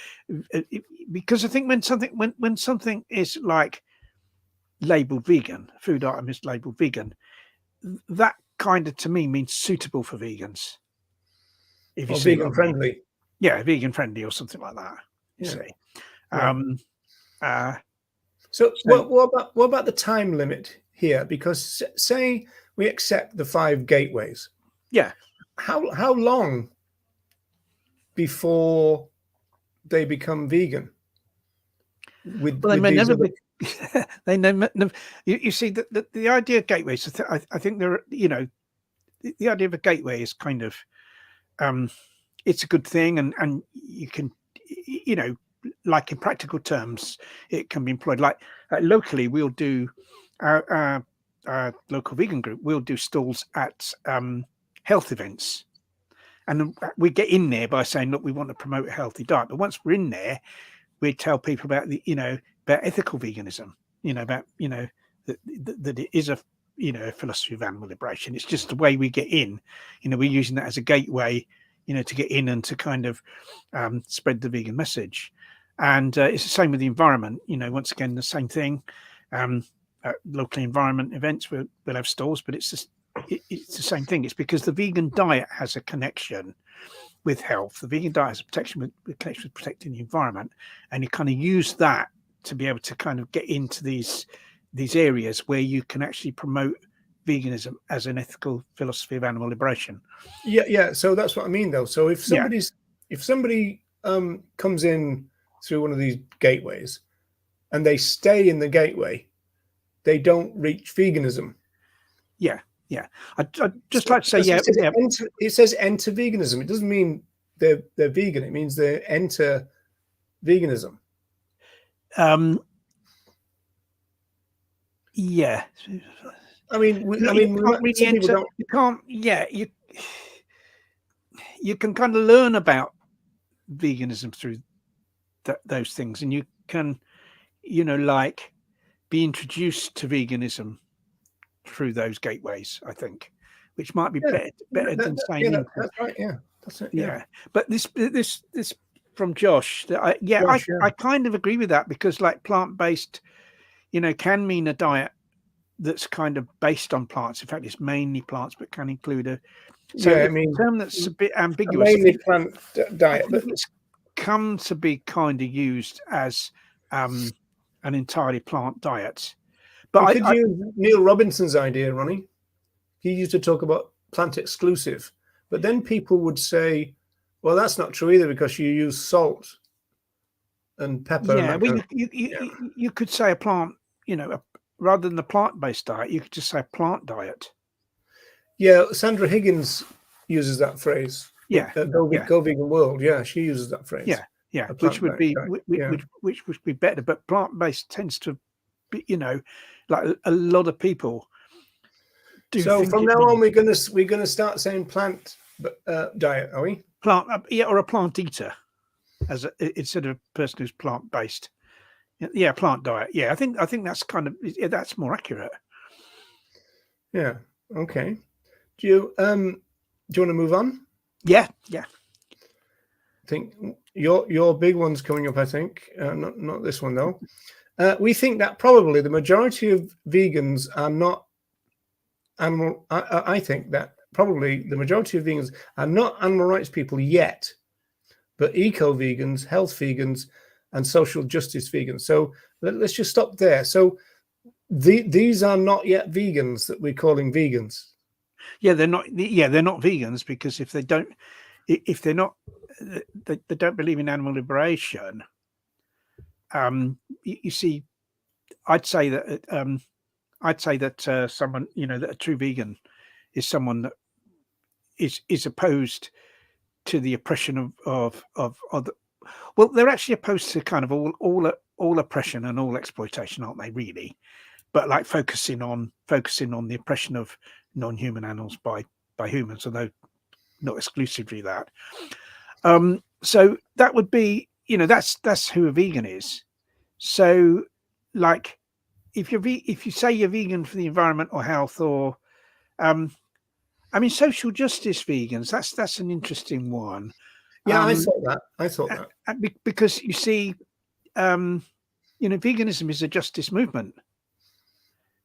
because I think when something is like labeled vegan, food item is labeled vegan, that kind of to me means suitable for vegans. If you see vegan friendly, yeah, vegan friendly or something like that. You see, So what about the time limit here? Because say we accept the 5 gateways. Yeah. How long before they become vegan? They never. You see, the idea of gateways. I think there are, the idea of a gateway is kind of, it's a good thing, and you can, like in practical terms, it can be employed. Like locally, we'll do our local vegan group. We'll do stalls at health events, and we get in there by saying, look, we want to promote a healthy diet. But once we're in there, we tell people about about ethical veganism. That it is a a philosophy of animal liberation. It's just the way we get in. We're using that as a gateway, to get in and to kind of spread the vegan message. And it's the same with the environment. Once again, the same thing. At local environment events, we'll have stalls, but it's the same thing. It's because the vegan diet has a connection with health. The vegan diet has a connection with protecting the environment, and you kind of use that to be able to kind of get into these areas where you can actually promote veganism as an ethical philosophy of animal liberation. Yeah. So that's what I mean, though. So if somebody comes in through one of these gateways and they stay in the gateway, they don't reach veganism. Yeah. I'd just like to say, it says enter veganism. It doesn't mean they're vegan. It means they enter veganism. Yeah. I mean, you can kind of learn about veganism through those things, and you can, like, be introduced to veganism through those gateways, I think, which might be better than saying. That's right. Yeah, that's it. Yeah. But this from Josh, I kind of agree with that, because like plant-based, can mean a diet that's kind of based on plants. In fact, it's mainly plants, but can include a term that's a bit ambiguous. Mainly plant diet, but it's come to be kind of used as an entirely plant diet. But I could use Neil Robinson's idea, Ronnie. He used to talk about plant exclusive, but then people would say, well, that's not true either, because you use salt and pepper. Yeah, you could say a plant, rather than the plant-based diet, you could just say a plant diet. Yeah, Sandra Higgins uses that phrase. Yeah, Go Vegan World. Yeah, she uses that phrase. Yeah, which would be which would be better. But plant-based tends to be, like a lot of people do. So from now on, we're gonna start saying plant diet, are we? Plant, or a plant eater, instead of a person who's plant-based. Yeah, plant diet. Yeah, I think that's kind of that's more accurate. Yeah. Okay. Do you want to move on? Yeah. I think your big one's coming up. I think not this one though. We think that probably the majority of vegans are not animal. I think that probably the majority of vegans are not animal rights people yet, but eco-vegans, health vegans, and social justice vegans. So let's just stop there. So these are not yet vegans that we're calling vegans. Yeah, they're not. Yeah, they're not vegans, because if they don't believe in animal liberation, you see, I'd say that someone, that a true vegan is someone that is opposed to the oppression of other. Well, they're actually opposed to kind of all oppression and all exploitation, aren't they? Really, but like focusing on the oppression of non-human animals by humans, although not exclusively that. So that would be, that's who a vegan is. So, like, if you say you're vegan for the environment or health, or social justice vegans, that's an interesting one. Yeah, I thought that. Because you see, veganism is a justice movement.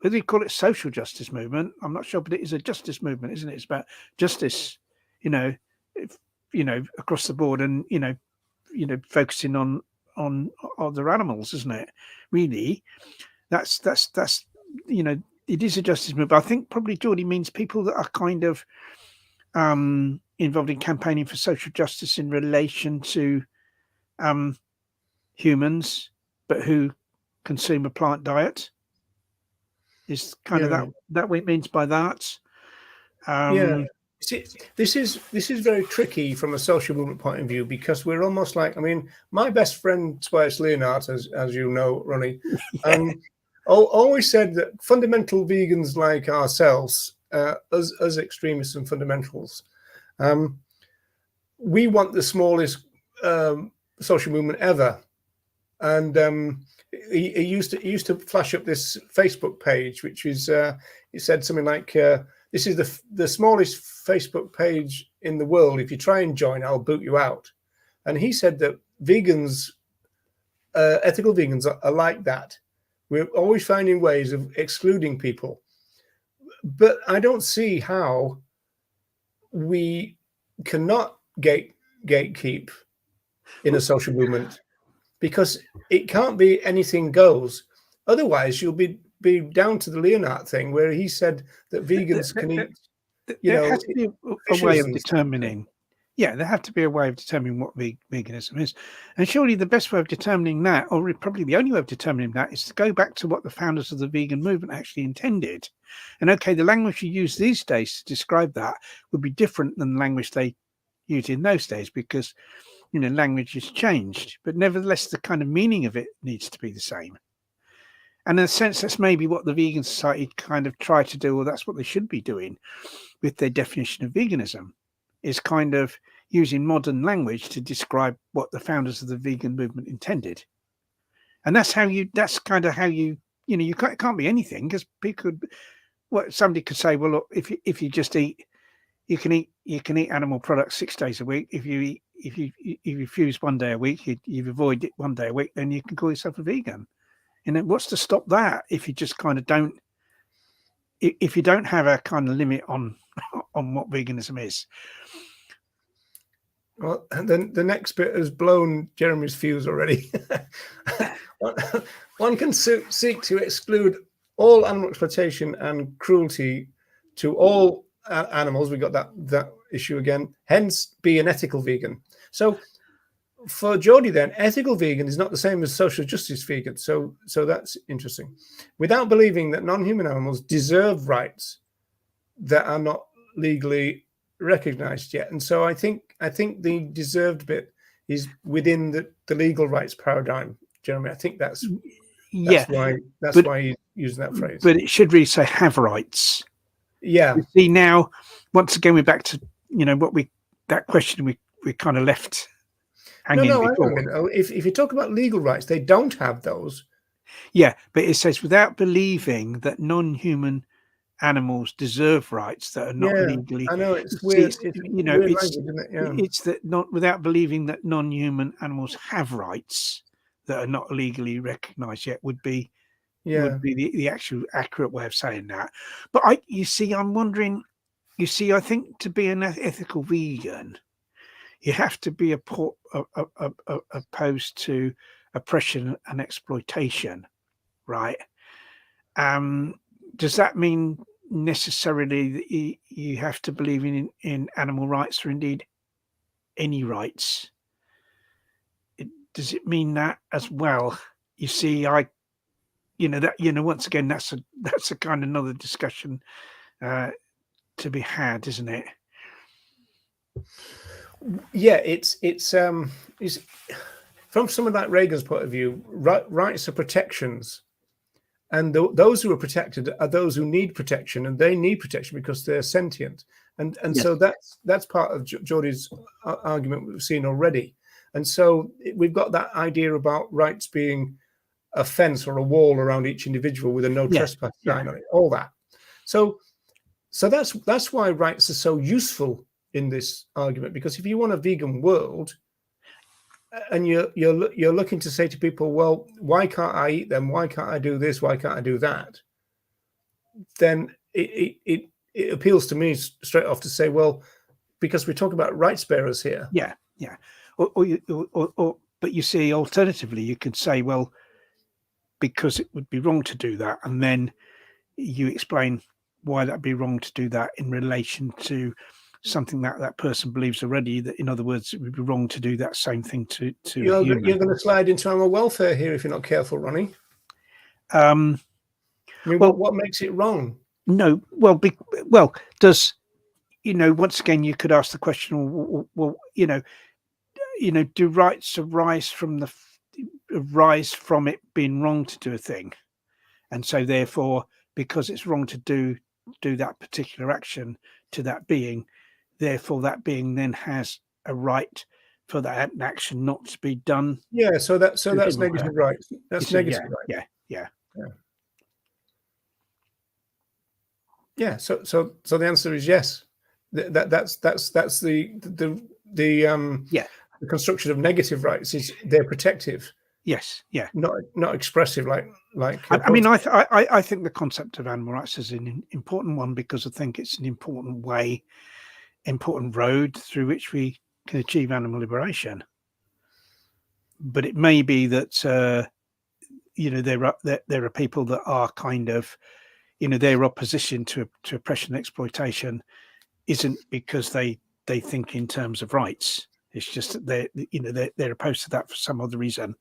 Whether you call it social justice movement, I'm not sure, but it is a justice movement, isn't it? It's about justice, across the board, and focusing on other animals, isn't it? Really, that's it is a justice movement. I think probably Jordi means people that are kind of involved in campaigning for social justice in relation to humans, but who consume a plant diet. Is kind of that what it means by that. See, this is very tricky from a social movement point of view, because we're almost like, my best friend Tobias Leonhardt, as you know, Ronnie, always said that fundamental vegans like ourselves, as extremists and fundamentals, we want the smallest social movement ever. And he used to flash up this Facebook page, which is it said something like, this is the smallest Facebook page in the world. If you try and join, I'll boot you out. And he said that vegans, ethical vegans, are like that. We're always finding ways of excluding people. But I don't see how we cannot gatekeep in a social movement, because it can't be anything goes. Otherwise, you'll be down to the Leonhardt thing, where he said that vegans can eat. There has to be a way of determining. Yeah, there have to be a way of determining what veganism is, and surely the best way of determining that, or probably the only way of determining that, is to go back to what the founders of the vegan movement actually intended. And okay, the language you use these days to describe that would be different than the language they used in those days, because language has changed, but nevertheless, the kind of meaning of it needs to be the same. And in a sense, that's maybe what the Vegan Society kind of try to do, or that's what they should be doing with their definition of veganism, is kind of using modern language to describe what the founders of the vegan movement intended. And that's kind of how you can't be anything, because somebody could say, well, look, if you just eat, you can eat animal products 6 days a week. If you refuse 1 day a week, you avoid it 1 day a week, then you can call yourself a vegan. And then what's to stop that if you just kind of don't, if you don't have a kind of limit on what veganism is? Well, and then the next bit has blown Jeremy's fuse already. One can seek to exclude all animal exploitation and cruelty to all animals. We got that issue again. Hence, be an ethical vegan. So, for Jordi, then, ethical vegan is not the same as social justice vegan. So that's interesting. Without believing that non-human animals deserve rights that are not legally recognized yet. And so I think the deserved bit is within the legal rights paradigm, Jeremy. I think that's why he's using that phrase. But it should really say have rights. Yeah. You see, now, once again, we're back to that question we kind of left hanging. No. If you talk about legal rights, they don't have those. Yeah, but it says without believing that non-human animals deserve rights that are not legally. I know it's weird. It's that not without believing that non-human animals have rights that are not legally recognised yet would be the actual accurate way of saying that. But I'm wondering. You see, I think to be an ethical vegan, you have to be opposed to oppression and exploitation, right? Does that mean necessarily that you have to believe in animal rights, or indeed any rights? Does it mean that as well? You see, once again, that's a kind of another discussion to be had, isn't it? Yeah, it's from someone like Reagan's point of view, rights are protections, and those who are protected are those who need protection, and they need protection because they're sentient, and Yes. so that's part of Jordi's argument we've seen already, and so we've got that idea about rights being a fence or a wall around each individual with a no trespass sign on it, all that. So that's why rights are so useful in this argument, because if you want a vegan world and you're looking to say to people, well, why can't I eat them? Why can't I do this? Why can't I do that? Then it appeals to me straight off to say, well, because we're talking about rights bearers here. Yeah. But you see, alternatively, you could say, well, because it would be wrong to do that, and then you explain why that'd be wrong to do that in relation to something that person believes already. That, in other words, it would be wrong to do that same thing to you're going to slide into animal welfare here if you're not careful, Ronnie. I mean, well, what makes it wrong? No, well, does, once again, you could ask the question, well, do rights arise from it being wrong to do a thing, and so therefore, because it's wrong to do that particular action to that being, therefore that being then has a right for that action not to be done. Yeah, so that's negative rights. That's negative rights. Yeah. So the answer is yes. That's the construction of negative rights is they're protective. Yes. Yeah. Not expressive like. I mean, I think the concept of animal rights is an important one, because I think it's an important road through which we can achieve animal liberation. But it may be that there are people that are kind of, their opposition to oppression and exploitation isn't because they think in terms of rights. It's just that they're opposed to that for some other reason.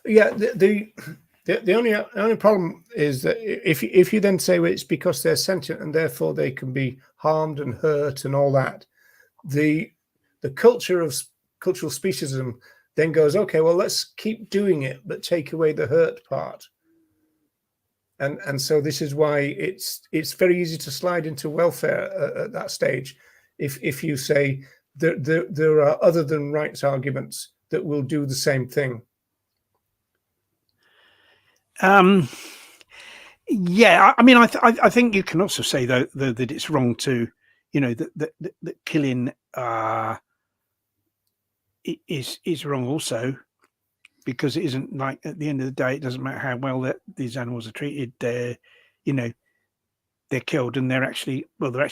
Yeah, the only problem is that if you then say, well, it's because they're sentient and therefore they can be harmed and hurt and all that, the culture of cultural speciesism then goes, okay, well, let's keep doing it, but take away the hurt part. And so this is why it's very easy to slide into welfare at that stage. If you say there are other than rights arguments that will do the same thing. Yeah, I mean, I think you can also say though that it's wrong to, that killing is wrong also, because it isn't like, at the end of the day, it doesn't matter how well that these animals are treated. They're killed and they're actually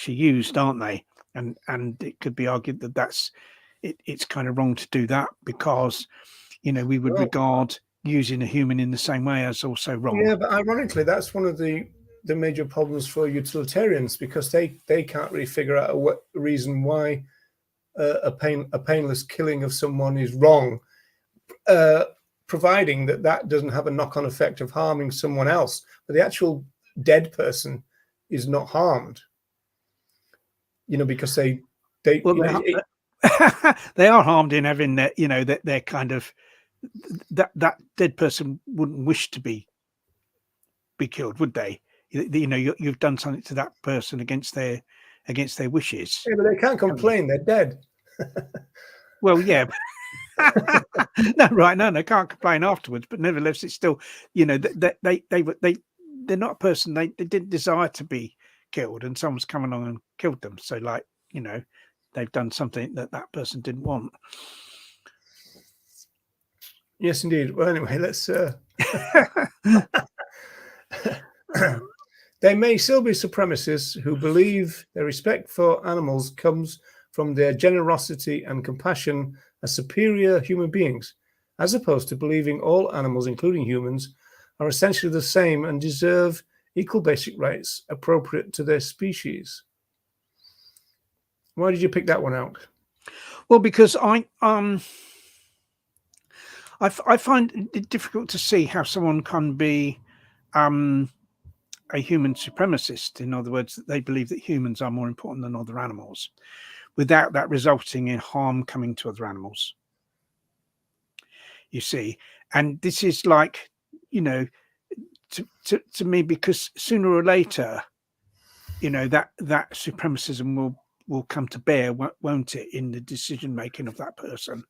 used, aren't they? And it could be argued that it's kind of wrong to do that, because we would regard using a human in the same way as also wrong. Yeah, but ironically, that's one of the major problems for utilitarians, because they can't really figure out a reason why a painless killing of someone is wrong, providing that doesn't have a knock-on effect of harming someone else, but the actual dead person is not harmed. Because they they are harmed in having that, that they're kind of that dead person wouldn't wish to be killed, would they? You've done something to that person against their wishes. Yeah, but they can't complain. They're dead. Well, yeah. No, right? No, they can't complain afterwards. But nevertheless, it's still, they're not a person. They didn't desire to be killed, and someone's come along and killed them. So, they've done something that person didn't want. Yes, indeed. Well, anyway, let's. There may still be supremacists who believe their respect for animals comes from their generosity and compassion as superior human beings, as opposed to believing all animals, including humans, are essentially the same and deserve equal basic rights appropriate to their species. Why did you pick that one out? Well, because I find it difficult to see how someone can be a human supremacist. In other words, that they believe that humans are more important than other animals, without that resulting in harm coming to other animals. You see, and this is like, you know, to me, because sooner or later, you know, that supremacism will come to bear, won't it, in the decision making of that person.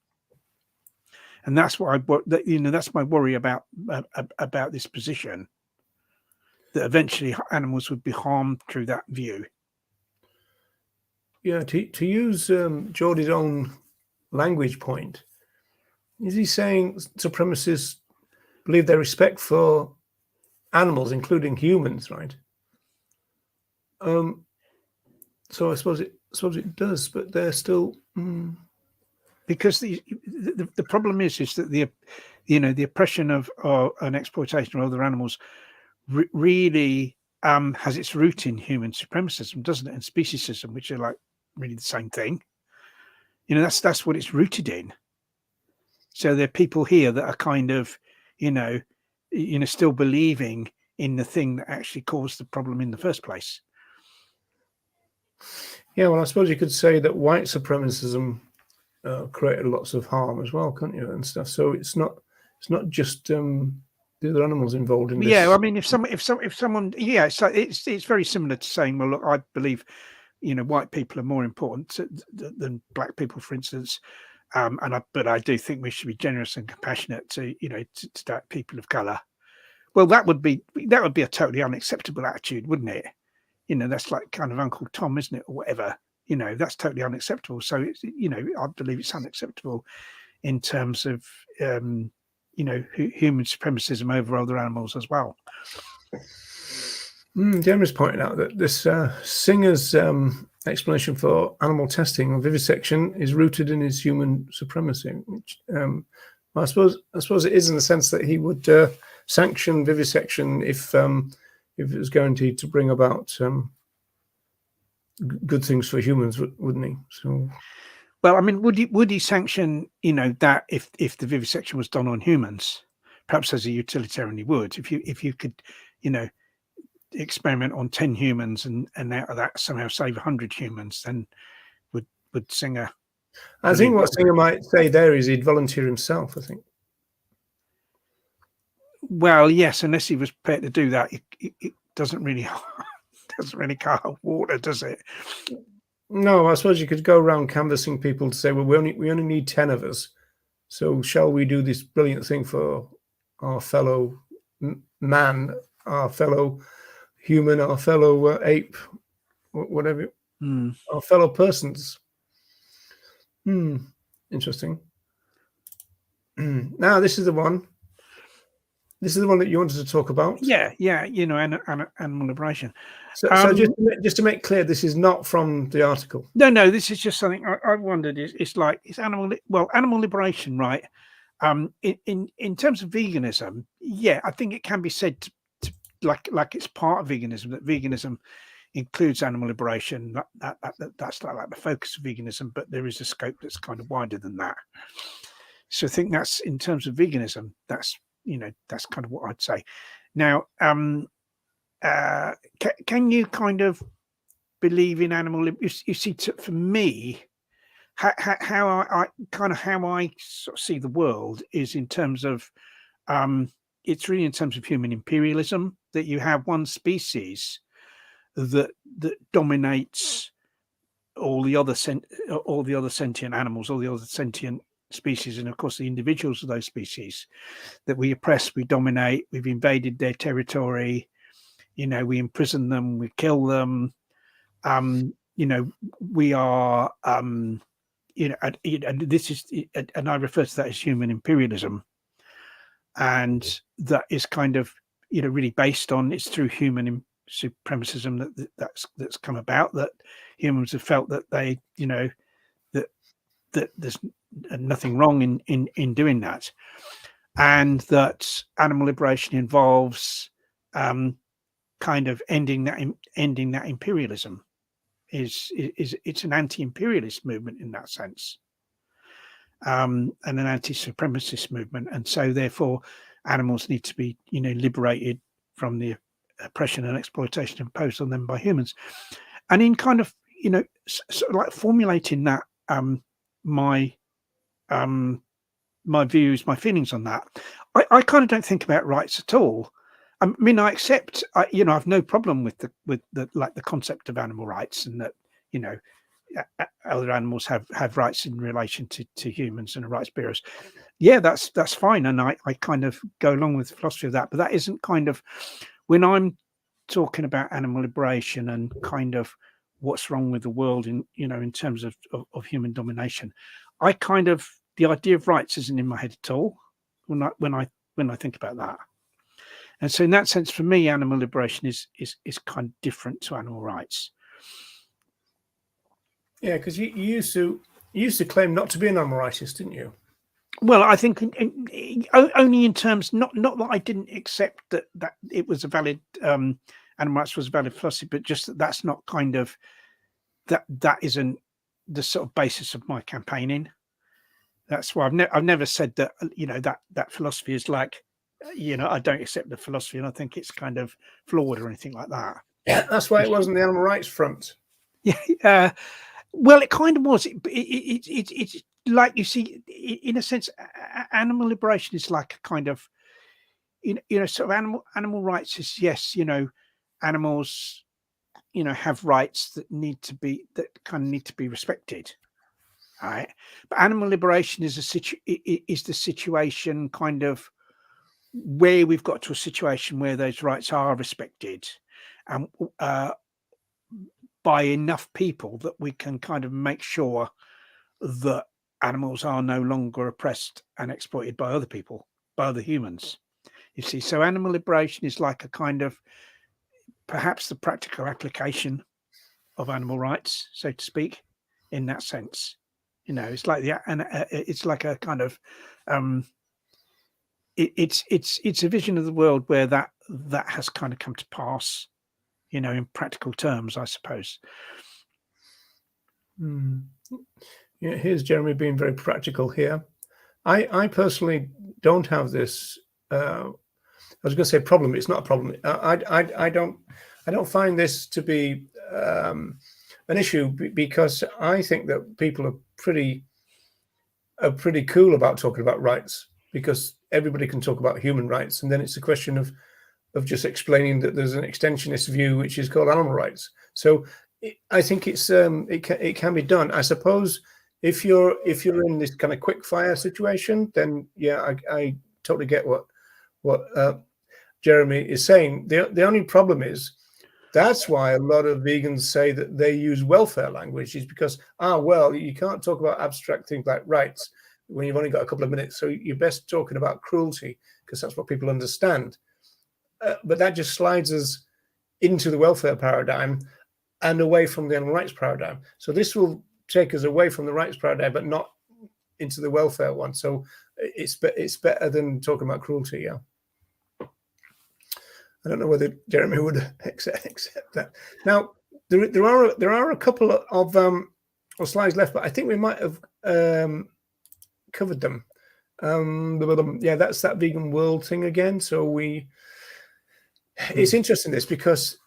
And that's what that's my worry about this position, that eventually animals would be harmed through that view. Yeah, to use Jordi's own language point, is he saying supremacists believe their respect for animals, including humans, right? So I suppose it does, but they're still because the problem is that the oppression of an exploitation of other animals really has its root in human supremacism, doesn't it, and speciesism, which are like really the same thing. You know, that's what it's rooted in. So there are people here that are kind of, still believing in the thing that actually caused the problem in the first place. Yeah, well, I suppose you could say that white supremacism created lots of harm as well, can't you, and stuff. So it's not just the other animals involved in this. Yeah, I mean, if someone, yeah, so it's very similar to saying, well, look, I believe, white people are more important than black people, for instance. But I do think we should be generous and compassionate to people of color. Well, that would be a totally unacceptable attitude, wouldn't it? That's like kind of Uncle Tom, isn't it, or whatever. That's totally unacceptable. So it's, I believe it's unacceptable in terms of human supremacism over other animals as well. Jeremy's pointed out that this Singer's explanation for animal testing or vivisection is rooted in his human supremacy, which I suppose it is, in the sense that he would sanction vivisection if it was guaranteed to bring about good things for humans, wouldn't he? So, well, I mean, would he sanction that if the vivisection was done on humans? Perhaps as a utilitarian he would. If you could experiment on 10 humans and out of that somehow save 100 humans, then would Singer? I think what Singer might say there is he'd volunteer himself, I think. Well, yes, unless he was prepared to do that, it doesn't really cut water, does it? No, I suppose you could go around canvassing people to say, well, we only need 10 of us, so shall we do this brilliant thing for our fellow man, our fellow human, our fellow ape, whatever, our fellow persons. Interesting. Now, this is the one. This is the one that you wanted to talk about. Yeah, animal liberation. So just to make clear, this is not from the article. No, this is just something I wondered. Is animal liberation, right? In terms of veganism, yeah, I think it can be said to like it's part of veganism, that veganism includes animal liberation. That's like the focus of veganism, but there is a scope that's kind of wider than that. So I think that's, in terms of veganism, that's kind of what I'd say. Now, can you kind of believe in animal liberation? You see, for me, how I sort of see the world is in terms of it's really in terms of human imperialism, that you have one species that dominates all the other sentient animals, all the other sentient species, and of course the individuals of those species that we oppress, we dominate, we've invaded their territory, we imprison them, we kill them, we are and this is, and I refer to that as human imperialism, and that is kind of really based on, it's through human supremacism that's come about, that humans have felt that they that there's nothing wrong in doing that, and that animal liberation involves kind of ending that imperialism. It's an anti-imperialist movement in that sense, and an anti-supremacist movement, and so therefore animals need to be, liberated from the oppression and exploitation imposed on them by humans. And in kind of, sort of like formulating that, my views, my feelings on that, I kind of don't think about rights at all. I mean, I accept, I've no problem with the concept of animal rights, and that, other animals have rights in relation to humans and rights bureaus. Yeah, that's fine, and I kind of go along with the philosophy of that. But that isn't kind of, when I'm talking about animal liberation and kind of what's wrong with the world in terms of human domination, I kind of, the idea of rights isn't in my head at all when I think about that. And so in that sense, for me, animal liberation is kind of different to animal rights. Yeah, because you used to claim not to be an animal rightist, didn't you? Well, I think only in terms, not that I didn't accept that it was a valid, animal rights was a valid philosophy, but just that's not kind of, that isn't the sort of basis of my campaigning. That's why I've never said that, that philosophy is like, I don't accept the philosophy and I think it's kind of flawed or anything like that. Yeah, that's why it wasn't the animal rights front. Yeah. Well, it kind of was. It's like, you see, in a sense, animal liberation is like a kind of, sort of animal rights is, yes, animals, have rights that need to be respected. All right. But animal liberation is the situation kind of where we've got to a situation where those rights are respected, and by enough people that we can kind of make sure that animals are no longer oppressed and exploited by other people, by other humans. You see, so animal liberation is like a kind of, perhaps the practical application of animal rights, so to speak, in that sense. It's like it's like a kind of, it's a vision of the world where that has kind of come to pass, in practical terms, I suppose. Yeah, here's Jeremy being very practical here. I personally don't have this. I was going to say problem. It's not a problem. I don't find this to be an issue, because I think that people are pretty cool about talking about rights, because everybody can talk about human rights, and then it's a question of just explaining that there's an extensionist view which is called animal rights. So I think it's it can be done. I suppose if you're in this kind of quick fire situation, then yeah, I totally get what Jeremy is saying. The only problem is, that's why a lot of vegans say that they use welfare language, is because, well, you can't talk about abstract things like rights when you've only got a couple of minutes. So you're best talking about cruelty, because that's what people understand. But that just slides us into the welfare paradigm and away from the animal rights paradigm. So this will take us away from the rights paradigm, but not into the welfare one. So it's better than talking about cruelty. Yeah. I don't know whether Jeremy would accept that. Now there are a couple of slides left, but I think we might have covered them. Yeah, that's that vegan world thing again. So it's interesting, this, because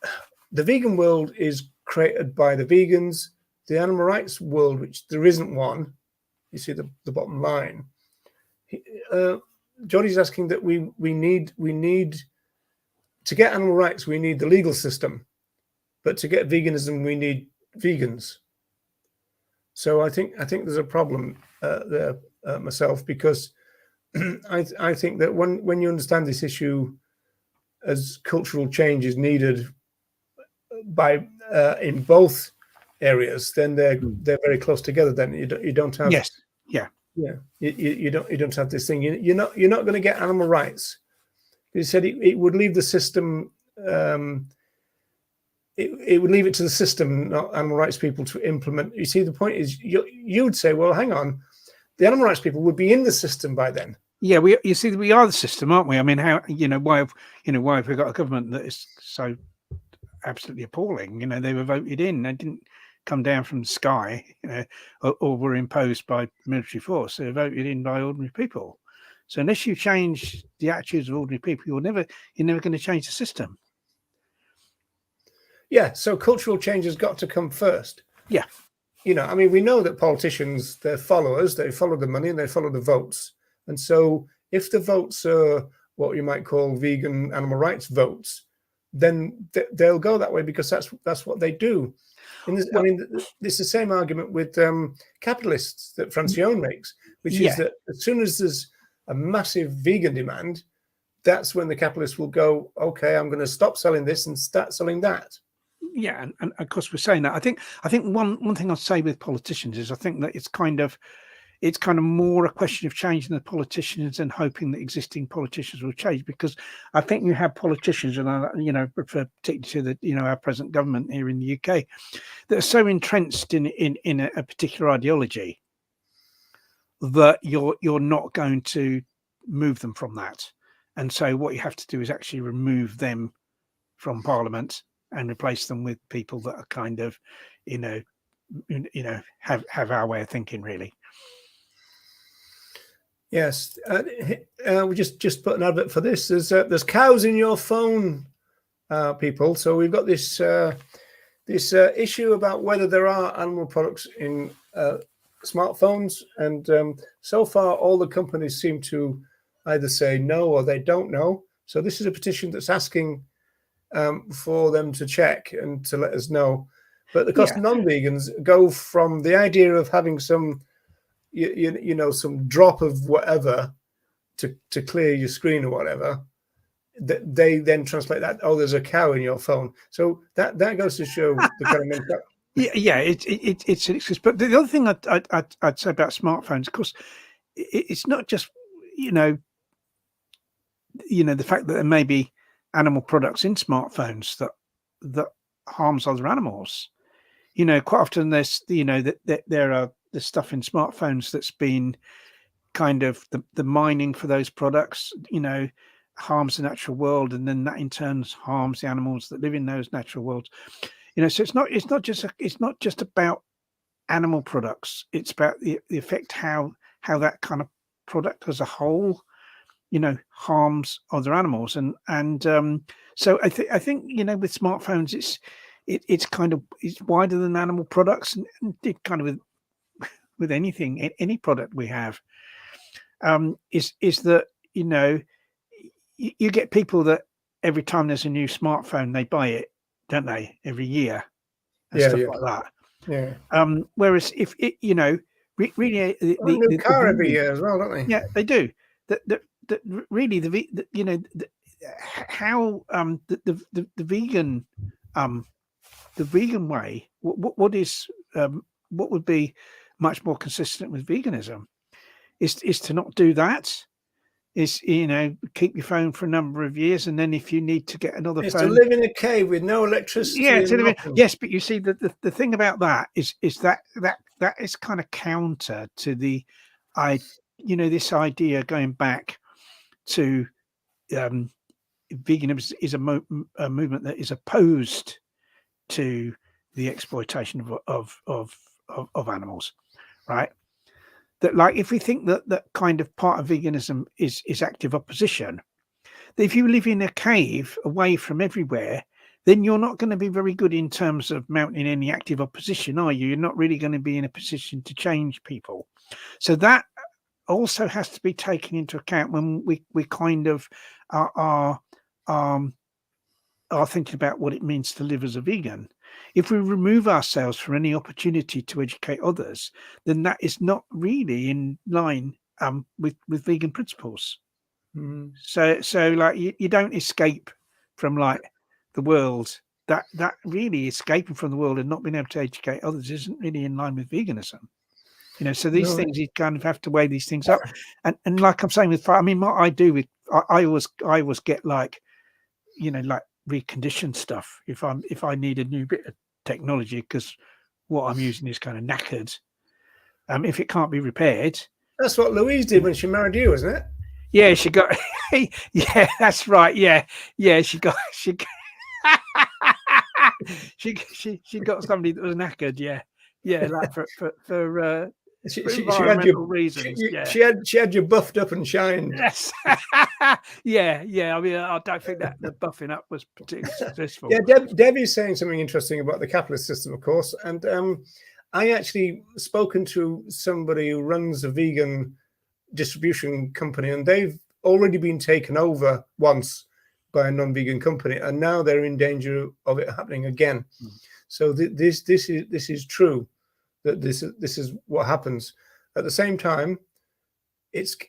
the vegan world is created by the vegans. The animal rights world, which there isn't one, you see the bottom line. Jordi's asking that we need to get animal rights, we need the legal system, but to get veganism, we need vegans. So I think there's a problem there myself, because I think that when you understand this issue as cultural change is needed by in both areas, then they're very close together. Then you don't have you don't have this thing. You're not going to get animal rights. He said it would leave the system. It would leave it to the system, not animal rights people, to implement. You see, the point is, you'd say, well, hang on, the animal rights people would be in the system by then. Yeah, you see, we are the system, aren't we? I mean, why have we got a government that is so absolutely appalling? They were voted in. They didn't come down from the sky, or were imposed by military force. They're voted in by ordinary people. So unless you change the attitudes of ordinary people, you're never going to change the system. Yeah. So cultural change has got to come first. Yeah. I mean, we know that politicians, they're followers, they follow the money and they follow the votes. And so if the votes are what you might call vegan animal rights votes, then they'll go that way because that's what they do. I mean, it's the same argument with capitalists that Francione makes, which is that as soon as there's a massive vegan demand, that's when the capitalists will go, okay, I'm going to stop selling this and start selling that. Yeah, and of course we're saying that. I think one thing I'll say with politicians is I think that it's kind of more a question of changing the politicians and hoping that existing politicians will change, because I think you have politicians, and I refer particularly to our present government here in the UK, that are so entrenched in a particular ideology that you're not going to move them from that. And so what you have to do is actually remove them from Parliament and replace them with people that are kind of, have our way of thinking, really. Yes, we just put an advert for this. There's cows in your phone, people. So we've got this issue about whether there are animal products in smartphones, and so far all the companies seem to either say no or they don't know. So this is a petition that's asking for them to check and to let us know. But of course, non-vegans go from the idea of having some, some drop of whatever to clear your screen or whatever. They then translate that, oh, there's a cow in your phone. So that goes to show the kind of mentality. It's but the other thing I'd say about smartphones, of course, it's not just the fact that there may be animal products in smartphones that harms other animals. Quite often there's that there are the stuff in smartphones that's been kind of the mining for those products harms the natural world, and then that in turn harms the animals that live in those natural worlds. So it's not just about animal products. It's about the effect how that kind of product as a whole harms other animals, and so I think with smartphones it's wider than animal products, and it kind of with anything, any product we have, is that you get people that every time there's a new smartphone they buy it, don't they, every year and stuff like that. Yeah. Whereas if it really a new car every year as well, don't they? Yeah, they do. That really how the vegan way, what would be much more consistent with veganism is to not do that. Is keep your phone for a number of years, and then if you need to get another phone, to live in a cave with no electricity. Yeah, yes, but you see the thing about that is that is kind of counter to this idea going back to veganism is a movement that is opposed to the exploitation of animals, right? That, like, if we think that kind of part of veganism is active opposition, that if you live in a cave away from everywhere, then you're not going to be very good in terms of mounting any active opposition, are you? You're not really going to be in a position to change people. So that also has to be taken into account when we kind of are thinking about what it means to live as a vegan. If we remove ourselves from any opportunity to educate others, then that is not really in line with vegan principles. Mm. So like you don't escape from like the world. That really escaping from the world and not being able to educate others isn't really in line with veganism. So these things, you kind of have to weigh these things up. And like I'm saying with fire, I mean, what I do with I always get like reconditioned stuff if I need a new bit of technology, because what I'm using is kind of knackered. If it can't be repaired. That's what Louise did when she married you, isn't it? Yeah, she got. Yeah, that's right. Yeah, she got. she got somebody that was knackered. Yeah, like for She environmental reasons. she had you buffed up and shined. Yes. yeah. I mean, I don't think that the buffing up was particularly successful. Yeah, Debbie's saying something interesting about the capitalist system, of course. And I actually spoken to somebody who runs a vegan distribution company, and they've already been taken over once by a non-vegan company, and now they're in danger of it happening again. So this is true, that this is what happens. At the same time,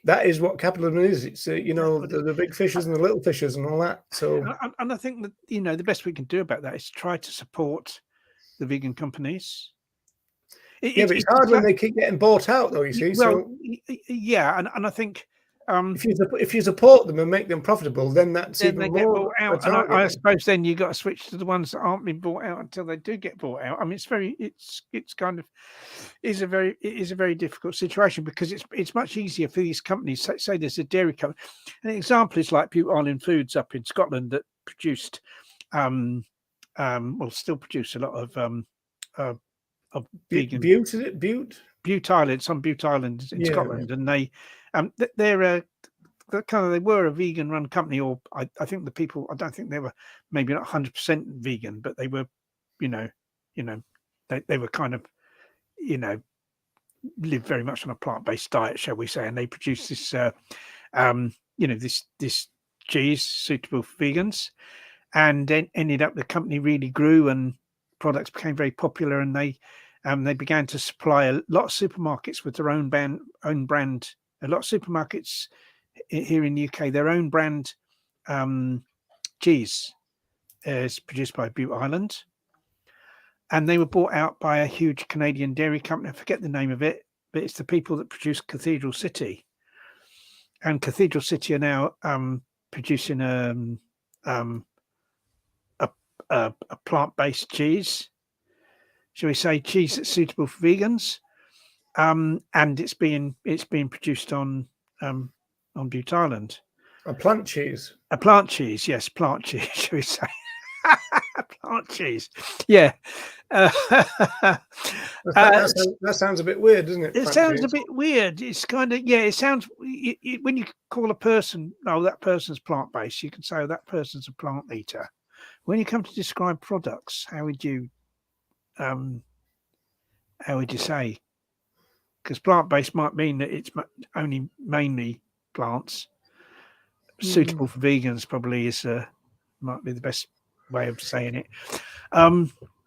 that is what capitalism is. It's the big fishes and the little fishes and all that. So and I think that the best we can do about that is try to support the vegan companies. But it's hard when they keep getting bought out, though. You see, yeah, and I think if you support them and make them profitable, then that's even more. Get bought out. And I suppose then you got to switch to the ones that aren't being bought out until they do get bought out. I mean, it is a very difficult situation, because it's much easier for these companies. Say there's a dairy company. An example is like Bute Island Foods up in Scotland that produced, still produce a lot of vegan. Bute, is it Bute? Bute Island, some Bute Island in Scotland, and they they were a vegan run company, or I think the people, I don't think they were maybe not 100% vegan, but they were, they were kind of, live very much on a plant-based diet, shall we say, and they produced this, this cheese suitable for vegans, and then ended up the company really grew and products became very popular, and they began to supply a lot of supermarkets with their own brand. A lot of supermarkets here in the UK, their own brand cheese is produced by Bute Island, and they were bought out by a huge Canadian dairy company. I forget the name of it, but it's the people that produce Cathedral City, and Cathedral City are now producing a plant-based cheese, shall we say, cheese that's suitable for vegans, and it's being produced on Bute Island. A plant cheese. Yes, plant cheese, shall we say? Plant cheese, yeah. That sounds a bit weird, doesn't it? It sounds a bit weird. It's kind of, it sounds, when you call a person, oh, that person's plant-based, you can say, oh, that person's a plant eater. When you come to describe products, how would you say? Because plant-based might mean that it's only mainly plants. Suitable for vegans probably might be the best way of saying it.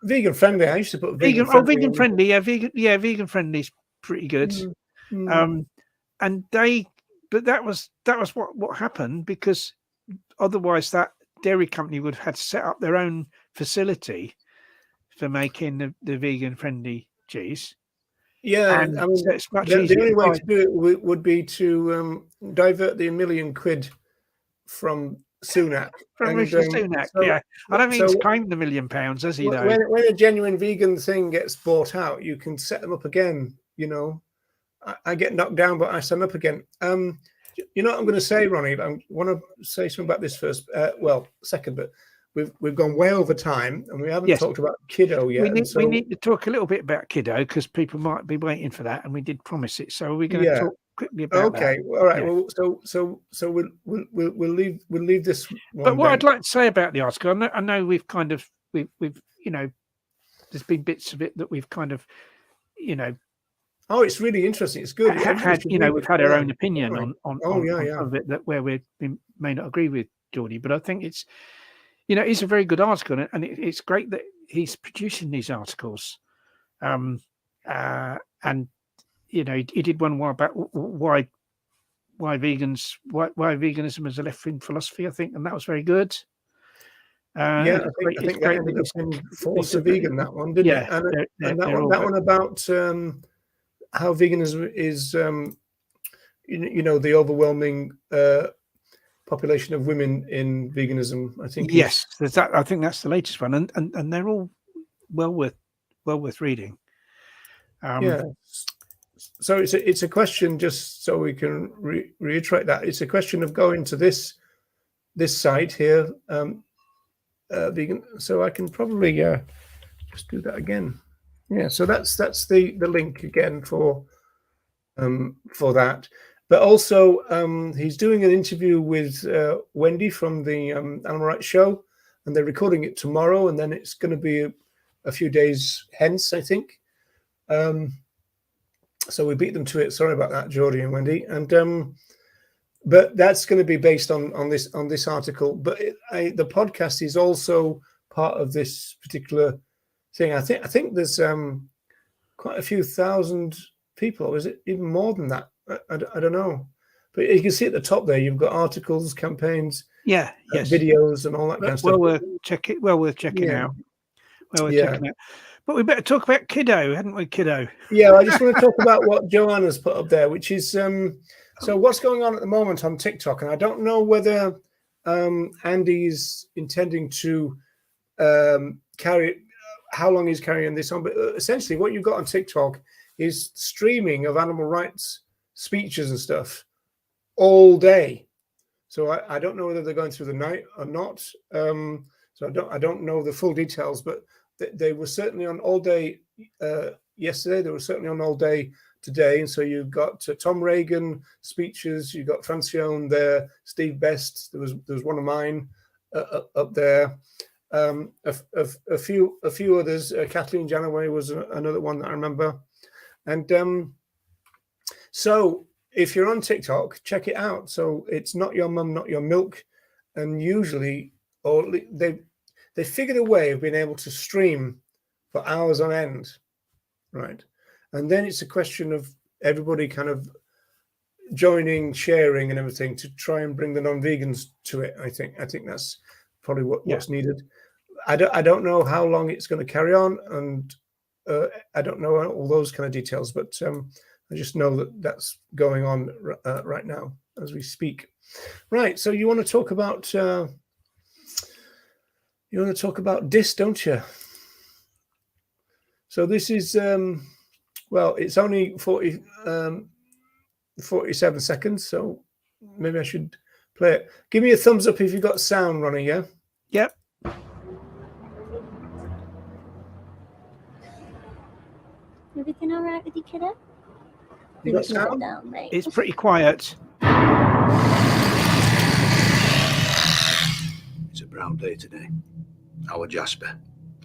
Vegan friendly. I used to put vegan friendly. Vegan friendly. Yeah, vegan friendly is pretty good. And but that was what happened, because otherwise that dairy company would have had to set up their own facility for making the vegan friendly cheese. Yeah, and I mean, it's much the easier only way to do it would be to divert the £1 million from Sunak. From Sunak, yeah. I don't think he's claimed the £1 million, has he? Though when a genuine vegan thing gets bought out, you can set them up again. I get knocked down, but I stand up again. You know what I'm going to say, Ronnie? I want to say something about this first. Second, but we've gone way over time, and we haven't talked about KIDDO yet. We need to talk a little bit about KIDDO, because people might be waiting for that, and we did promise it. So we're going to talk quickly about that. Okay, all right. Yeah. Well, so we'll leave this one. But what I'd like to say about the article, I know we've kind of we've there's been bits of it that we've kind of Oh, it's really interesting. It's good. We've had our own opinion on some of it, that where we may not agree with Jordi, but I think it's it's a very good article, and it's great that he's producing these articles. And he did one more about why veganism is a left-wing philosophy, I think, and that was very good. I think that ended up in Force of Vegan, that one, didn't it? And that one about how veganism is, the overwhelming population of women in veganism. I think there's that. I think that's the latest one, and they're all well worth reading. So it's a question, just so we can reiterate that, it's a question of going to this site here, vegan. So I can probably just do that again. Yeah, so that's the link again for that. But also he's doing an interview with Wendy from the Animal Rights Show, and they're recording it tomorrow, and then it's going to be a few days hence, I think. So we beat them to it. Sorry about that, Jordi and Wendy. And but that's going to be based on this article. But the podcast is also part of this particular thing. I think there's quite a few thousand people, or is it even more than that? I don't know. But you can see at the top there, you've got articles, campaigns, yes, videos, and all that kind of stuff. Well worth checking out. Well worth checking out. But we better talk about KIDDO, hadn't we, KIDDO? Yeah, I just want to talk about what Joanna's put up there, which is so what's going on at the moment on TikTok, and I don't know whether Andy's intending to how long he's carrying this on, but essentially what you've got on TikTok is streaming of animal rights speeches and stuff all day. So I don't know whether they're going through the night or not. So I don't know the full details, but they were certainly on all day yesterday. They were certainly on all day today. And so you've got Tom Reagan speeches. You've got Francione there, Steve Best. There was one of mine up there. A few others. Kathleen Janaway was another one that I remember. And so if you're on TikTok, check it out. So it's Not Your Mum, Not Your Milk. And usually, or they figured a way of being able to stream for hours on end, right? And then it's a question of everybody kind of joining, sharing, and everything to try and bring the non-vegans to it. I think that's probably what's needed. I don't know how long it's going to carry on, and I don't know all those kind of details, but I just know that that's going on right now as we speak. Right. So you want to talk about this, don't you? So this is well, it's only 47 seconds, so maybe I should play it. Give me a thumbs up if you've got sound, Ronnie. Yeah. Yep. Everything all right with you, kiddo? You got sound? Down, mate. It's pretty quiet. It's a proud day today. Our Jasper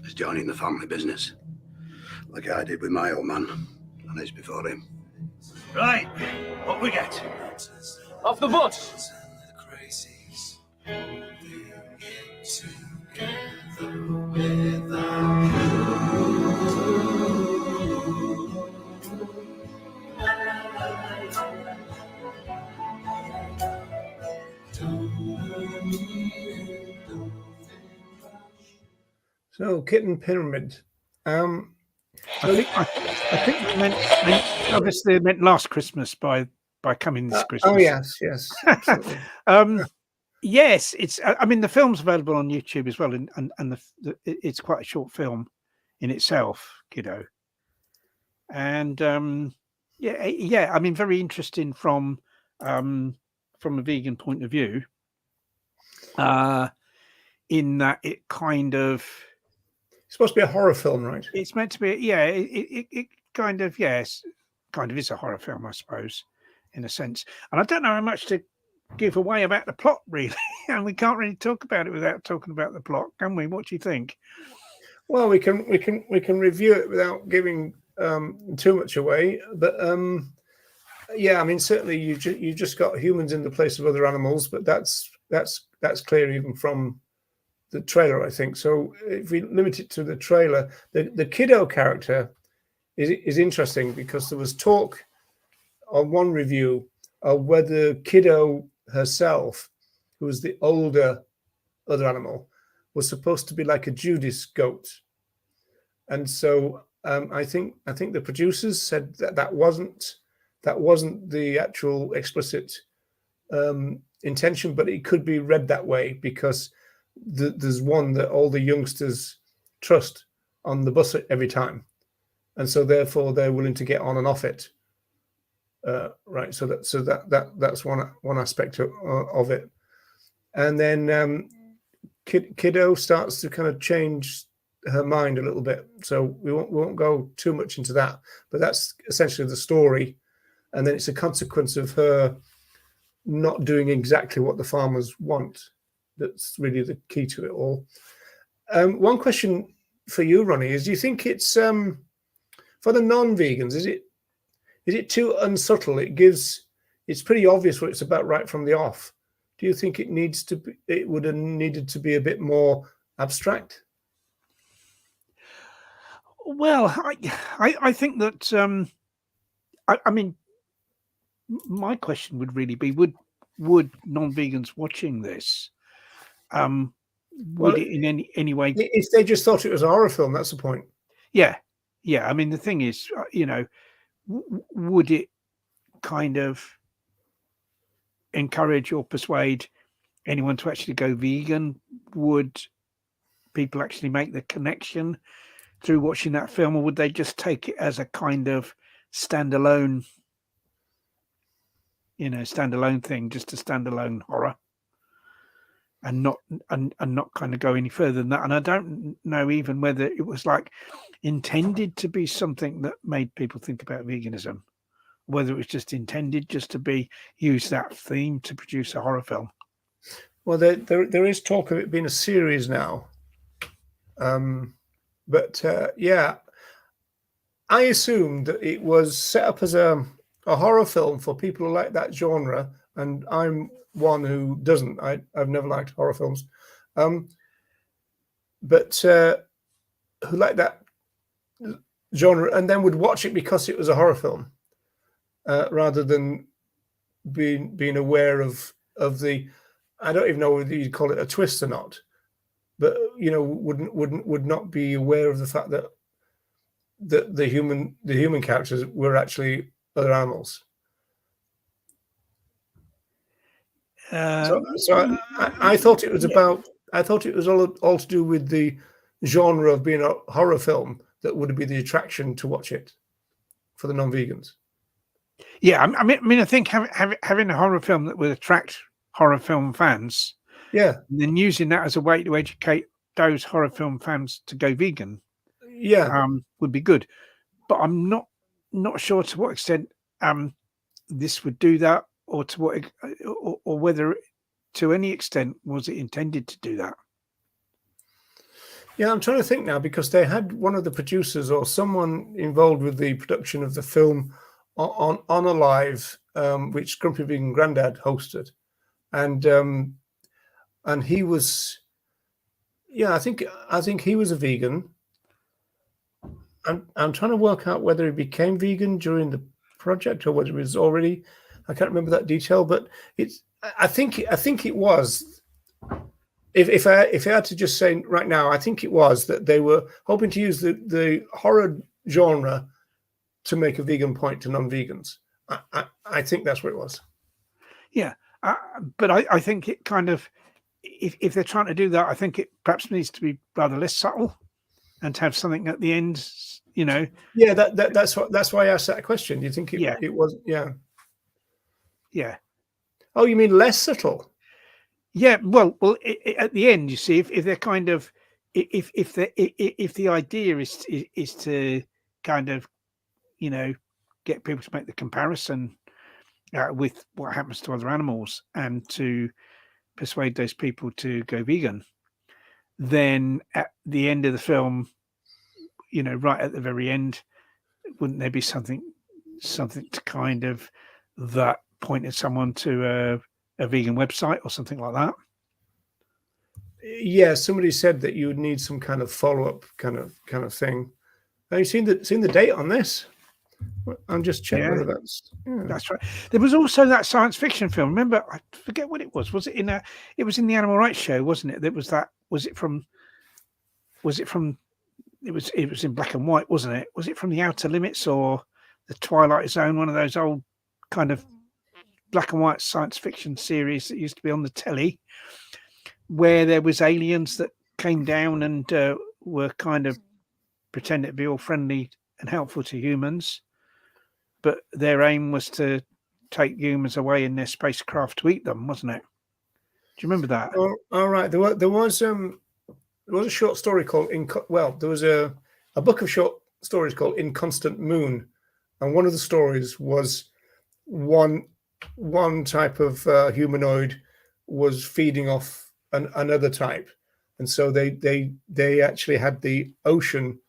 is joining the family business, like I did with my old man, and it's before him. Right, what we get? Off the bus. So Kitten Pyramid. I think it meant obviously it meant last Christmas by coming this Christmas. Oh yes, absolutely. Yes, it's. I mean, the film's available on YouTube as well, and it's quite a short film in itself, KIDDO. And yeah. I mean, very interesting from a vegan point of view. In that it kind of. It's supposed to be a horror film, right? It's meant to be, yeah. It kind of, yes, kind of is a horror film, I suppose, in a sense. And I don't know how much to give away about the plot, really. And we can't really talk about it without talking about the plot, can we? What do you think? Well, we can review it without giving too much away. But yeah, I mean, certainly you just got humans in the place of other animals, but that's clear even from the trailer, I think. So if we limit it to the trailer, the KIDDO character is interesting because there was talk on one review of whether KIDDO herself, who was the older other animal, was supposed to be like a Judas goat. And so I think the producers said that wasn't the actual explicit intention, but it could be read that way because there's one that all the youngsters trust on the bus every time, and so therefore they're willing to get on and off it. Right. So that's one aspect of it, and then KIDDO starts to kind of change her mind a little bit. So we won't go too much into that, but that's essentially the story. And then it's a consequence of her not doing exactly what the farmers want. That's really the key to it all. One question for you, Ronnie, is: do you think it's for the non-vegans? Is it too unsubtle? It's pretty obvious what it's about right from the off. Do you think it would have needed to be a bit more abstract? Well, I think that I mean, my question would really be: would non-vegans watching this would it in any way? If they just thought it was a horror film, that's the point. Yeah. I mean, the thing is, would it kind of encourage or persuade anyone to actually go vegan? Would people actually make the connection through watching that film, or would they just take it as a kind of standalone thing, just a standalone horror, and not kind of go any further than that? And I don't know even whether it was like intended to be something that made people think about veganism, whether it was just intended just to be use that theme to produce a horror film. Well, there is talk of it being a series now, but yeah, I assumed that it was set up as a horror film for people who like that genre, and I'm one who doesn't. I've never liked horror films, but who like that genre and then would watch it because it was a horror film, rather than being aware of the. I don't even know whether you'd call it a twist or not, but would not be aware of the fact that the human characters were actually other animals. So I thought it was about. I thought it was all to do with the genre of being a horror film that would be the attraction to watch it for the non-vegans. Yeah, I mean, I think having a horror film that would attract horror film fans, yeah, and then using that as a way to educate those horror film fans to go vegan, yeah, would be good. But I'm not sure to what extent this would do that, or to what, or whether to any extent was it intended to do that. Yeah, I'm trying to think now, because they had one of the producers or someone involved with the production of the film on a live, which Grumpy Vegan Grandad hosted, and he was, yeah, I think he was a vegan. I'm trying to work out whether he became vegan during the project or whether it was already. I can't remember that detail, but I think it was. If I had to just say right now, I think it was that they were hoping to use the horror genre to make a vegan point to non-vegans. I think that's what it was. Yeah, but I think it kind of, if they're trying to do that, I think it perhaps needs to be rather less subtle and to have something at the end, Yeah, that's why I asked that question. Do you think it was? Yeah. Yeah. Oh, you mean less subtle? Yeah, well, at the end, you see, if they're kind of, if the idea is to kind of, get people to make the comparison with what happens to other animals and to persuade those people to go vegan, then at the end of the film, right at the very end, wouldn't there be something to kind of that pointed someone to a vegan website or something like that? Yeah, somebody said that you would need some kind of follow-up kind of thing. Have you seen the date on this? I'm just checking whether that's. Yeah. That's right. There was also that science fiction film. Remember, I forget what it was. Was it it was in the Animal Rights Show, wasn't it? It was in black and white, wasn't it? Was it from The Outer Limits or The Twilight Zone? One of those old kind of black and white science fiction series that used to be on the telly, where there was aliens that came down and were kind of pretending to be all friendly and helpful to humans, but their aim was to take humans away in their spacecraft to eat them, wasn't it? Do you remember that? Oh, all right. There was a short story called there was a book of short stories called In Constant Moon, and one of the stories was one type of humanoid was feeding off another type, and so they actually had the ocean,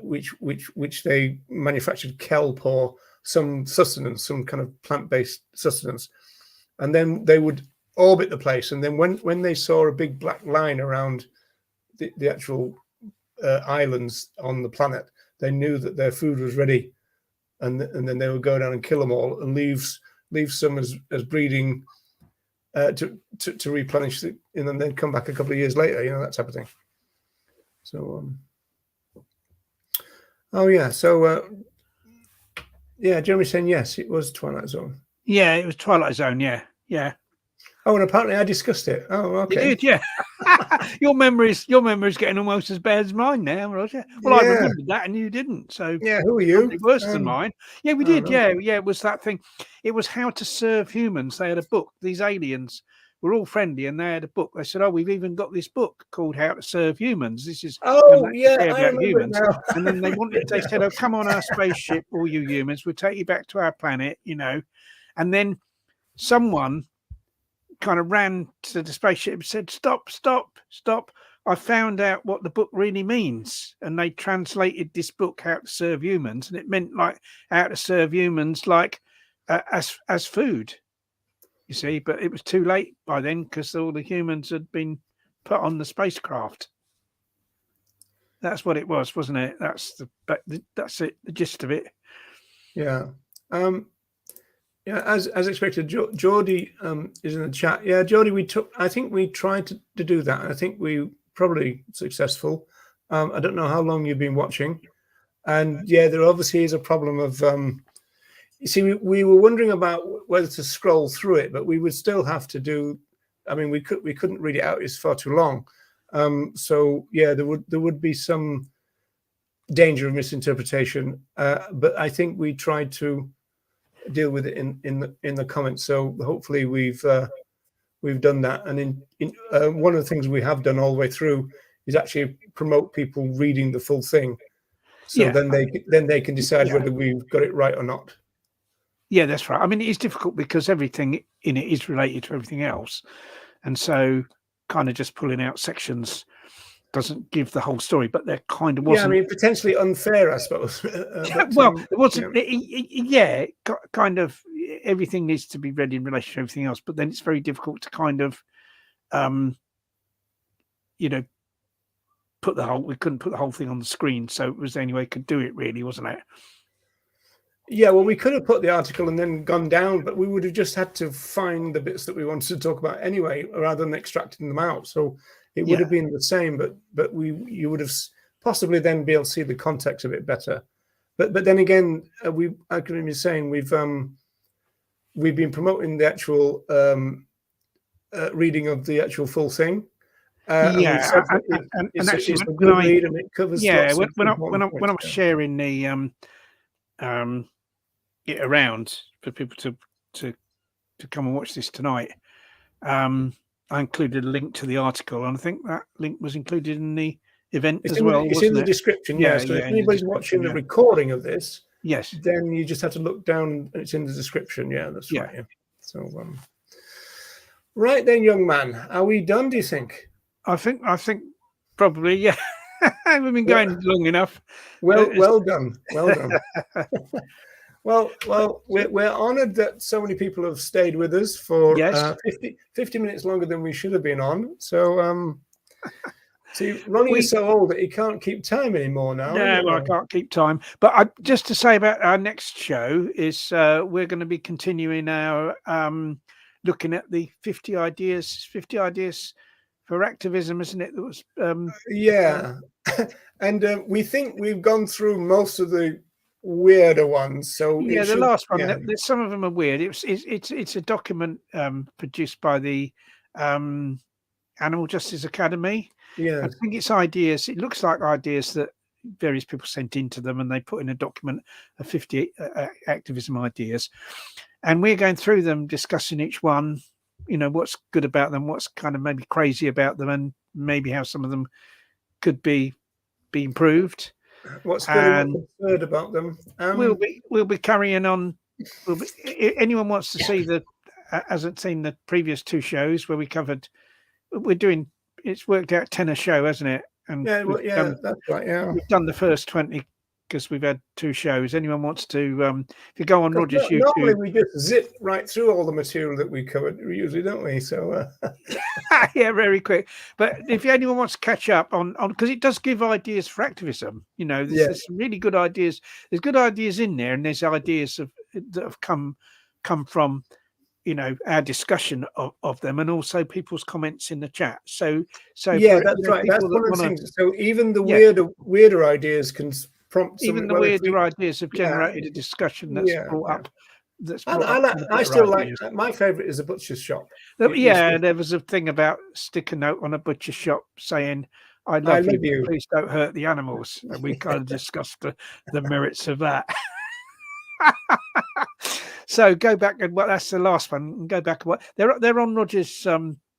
which they manufactured kelp or some sustenance, some kind of plant-based sustenance, and then they would orbit the place, and then when they saw a big black line around the actual islands on the planet, they knew that their food was ready, and then they would go down and kill them all and leave some as breeding to replenish it, and then they'd come back a couple of years later, that type of thing. So Jeremy's saying yes, it was Twilight Zone. Yeah, it was Twilight Zone. Yeah. Oh, and apparently I discussed it. Oh, okay. You did, yeah. Your memory's getting almost as bad as mine now, Roger. Well, I remembered that and you didn't. So yeah, who are you? Worse than mine. Yeah, we did. Yeah. It was that thing. It was How to Serve Humans. They had a book. These aliens were all friendly, and they had a book. They said, "Oh, we've even got this book called How to Serve Humans. This is I remember humans." now. And then they said, "Oh, come on our spaceship, all you humans. We'll take you back to our planet." And then someone kind of ran to the spaceship and said, stop, I found out what the book really means. And they translated this book, How to Serve Humans, and it meant like how to serve humans like as food, you see. But it was too late by then because all the humans had been put on the spacecraft. That's what it was, wasn't it? That's it, the gist of it. Yeah. Yeah, as expected, Jordi is in the chat. Yeah, Jordi, I think we tried to do that. I think we probably successful. I don't know how long you've been watching. And yeah, there obviously is a problem of, you see, we were wondering about whether to scroll through it, but we would still have to do, I mean, we couldn't read it out. It's far too long. So yeah, there would be some danger of misinterpretation. But I think we tried to deal with it in the comments, so hopefully we've done that. And in one of the things we have done all the way through is actually promote people reading the full thing, so then they can decide whether we've got it right or not. Yeah, that's right. I mean, it is difficult because everything in it is related to everything else, and so kind of just pulling out sections doesn't give the whole story, but there kind of wasn't. Yeah, I mean, potentially unfair, I suppose. Well, it wasn't. Yeah, kind of everything needs to be read in relation to everything else, but then it's very difficult to kind of, we couldn't put the whole thing on the screen, so it was the only way we could do it, really, wasn't it? Yeah, well, we could have put the article and then gone down, but we would have just had to find the bits that we wanted to talk about anyway, rather than extracting them out. So it would have been the same, but you would have possibly then be able to see the context a bit better. But then again, I can be saying we've been promoting the actual reading of the actual full thing. And actually, when I was sharing the it around for people to come and watch this tonight, I included a link to the article, and I think that link was included in the event as well. It's in the description. Yeah. So if anybody's watching the recording of this, yes, then you just have to look down, and it's in the description. Yeah, that's right. Yeah. So, right then, young man, are we done? Do you think? I think probably. Yeah, we've been going long enough. Well done. Well, we're honoured that so many people have stayed with us for 50 minutes longer than we should have been on. So, see, Ronnie is so old that he can't keep time anymore now. No, I can't keep time. But just to say about our next show is we're going to be continuing our looking at the 50 ideas for activism, isn't it? That was and we think we've gone through most of the weirder ones. So the last one, some of them are weird. It's a document produced by the Animal Justice Academy. Yeah, I think it's ideas. It looks like ideas that various people sent into them, and they put in a document of 50 activism ideas, and we're going through them, discussing each one, what's good about them, what's kind of maybe crazy about them, and maybe how some of them could be improved. What's good and what's absurd about them. We'll be carrying on. Anyone wants to see hasn't seen the previous 2 shows where we covered, it's worked out 10 a show, hasn't it? And that's right. Yeah, we've done the first 20 because we've had 2 shows. Anyone wants to, if you go on Roger's YouTube, normally we just zip right through all the material that we covered, usually, don't we? So yeah, very quick. But if anyone wants to catch up on because it does give ideas for activism. There's some really good ideas. There's good ideas in there, and there's ideas that have come from our discussion of them, and also people's comments in the chat. So yeah, that's right. That's one of the things. So even the weirder ideas can prompt. Even the weirder ideas have generated a discussion that's brought up. I still like my favorite is a butcher's shop. Yeah, there was a thing about stick a note on a butcher shop saying, I love you. Please don't hurt the animals. And we kind of discussed the merits of that. So go back and that's the last one. And go back and they're on Roger's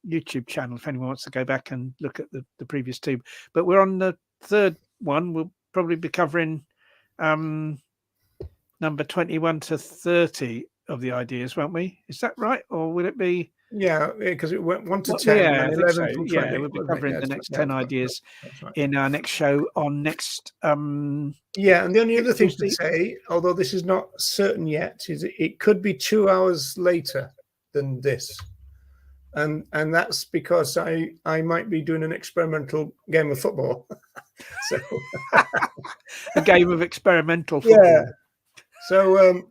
YouTube channel if anyone wants to go back and look at the previous 2. But we're on the 3rd one. We'll probably be covering number 21 to 30 of the ideas, won't we? Is that right? Or will it be? Yeah, because it went 1 to 10. Yeah, and 11 so. from 20. Yeah, we'll be covering the next 10 ideas in our next show on next. Yeah, and the only other thing to say, although this is not certain yet, is it could be 2 hours later than this. And that's because I might be doing an experimental game of football. So a game of experimental football. Yeah. So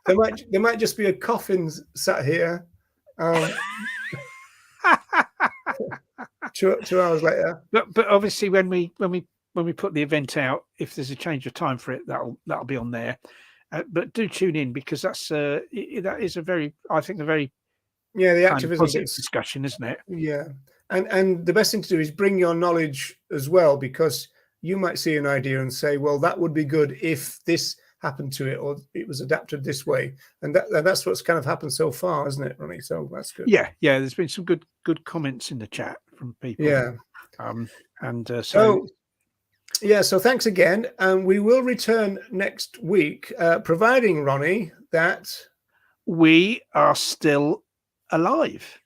there might just be a coffin sat here 2 hours later. But obviously when we put the event out, if there's a change of time for it, that'll be on there. But do tune in because that is a very the activism discussion, isn't it? Yeah, and the best thing to do is bring your knowledge as well, because you might see an idea and say, well, that would be good if this happened to it or it was adapted this way, and that's what's kind of happened so far, isn't it, Ronnie? So that's good. Yeah, there's been some good comments in the chat from people. So thanks again, and we will return next week, providing, Ronnie, that we are still alive.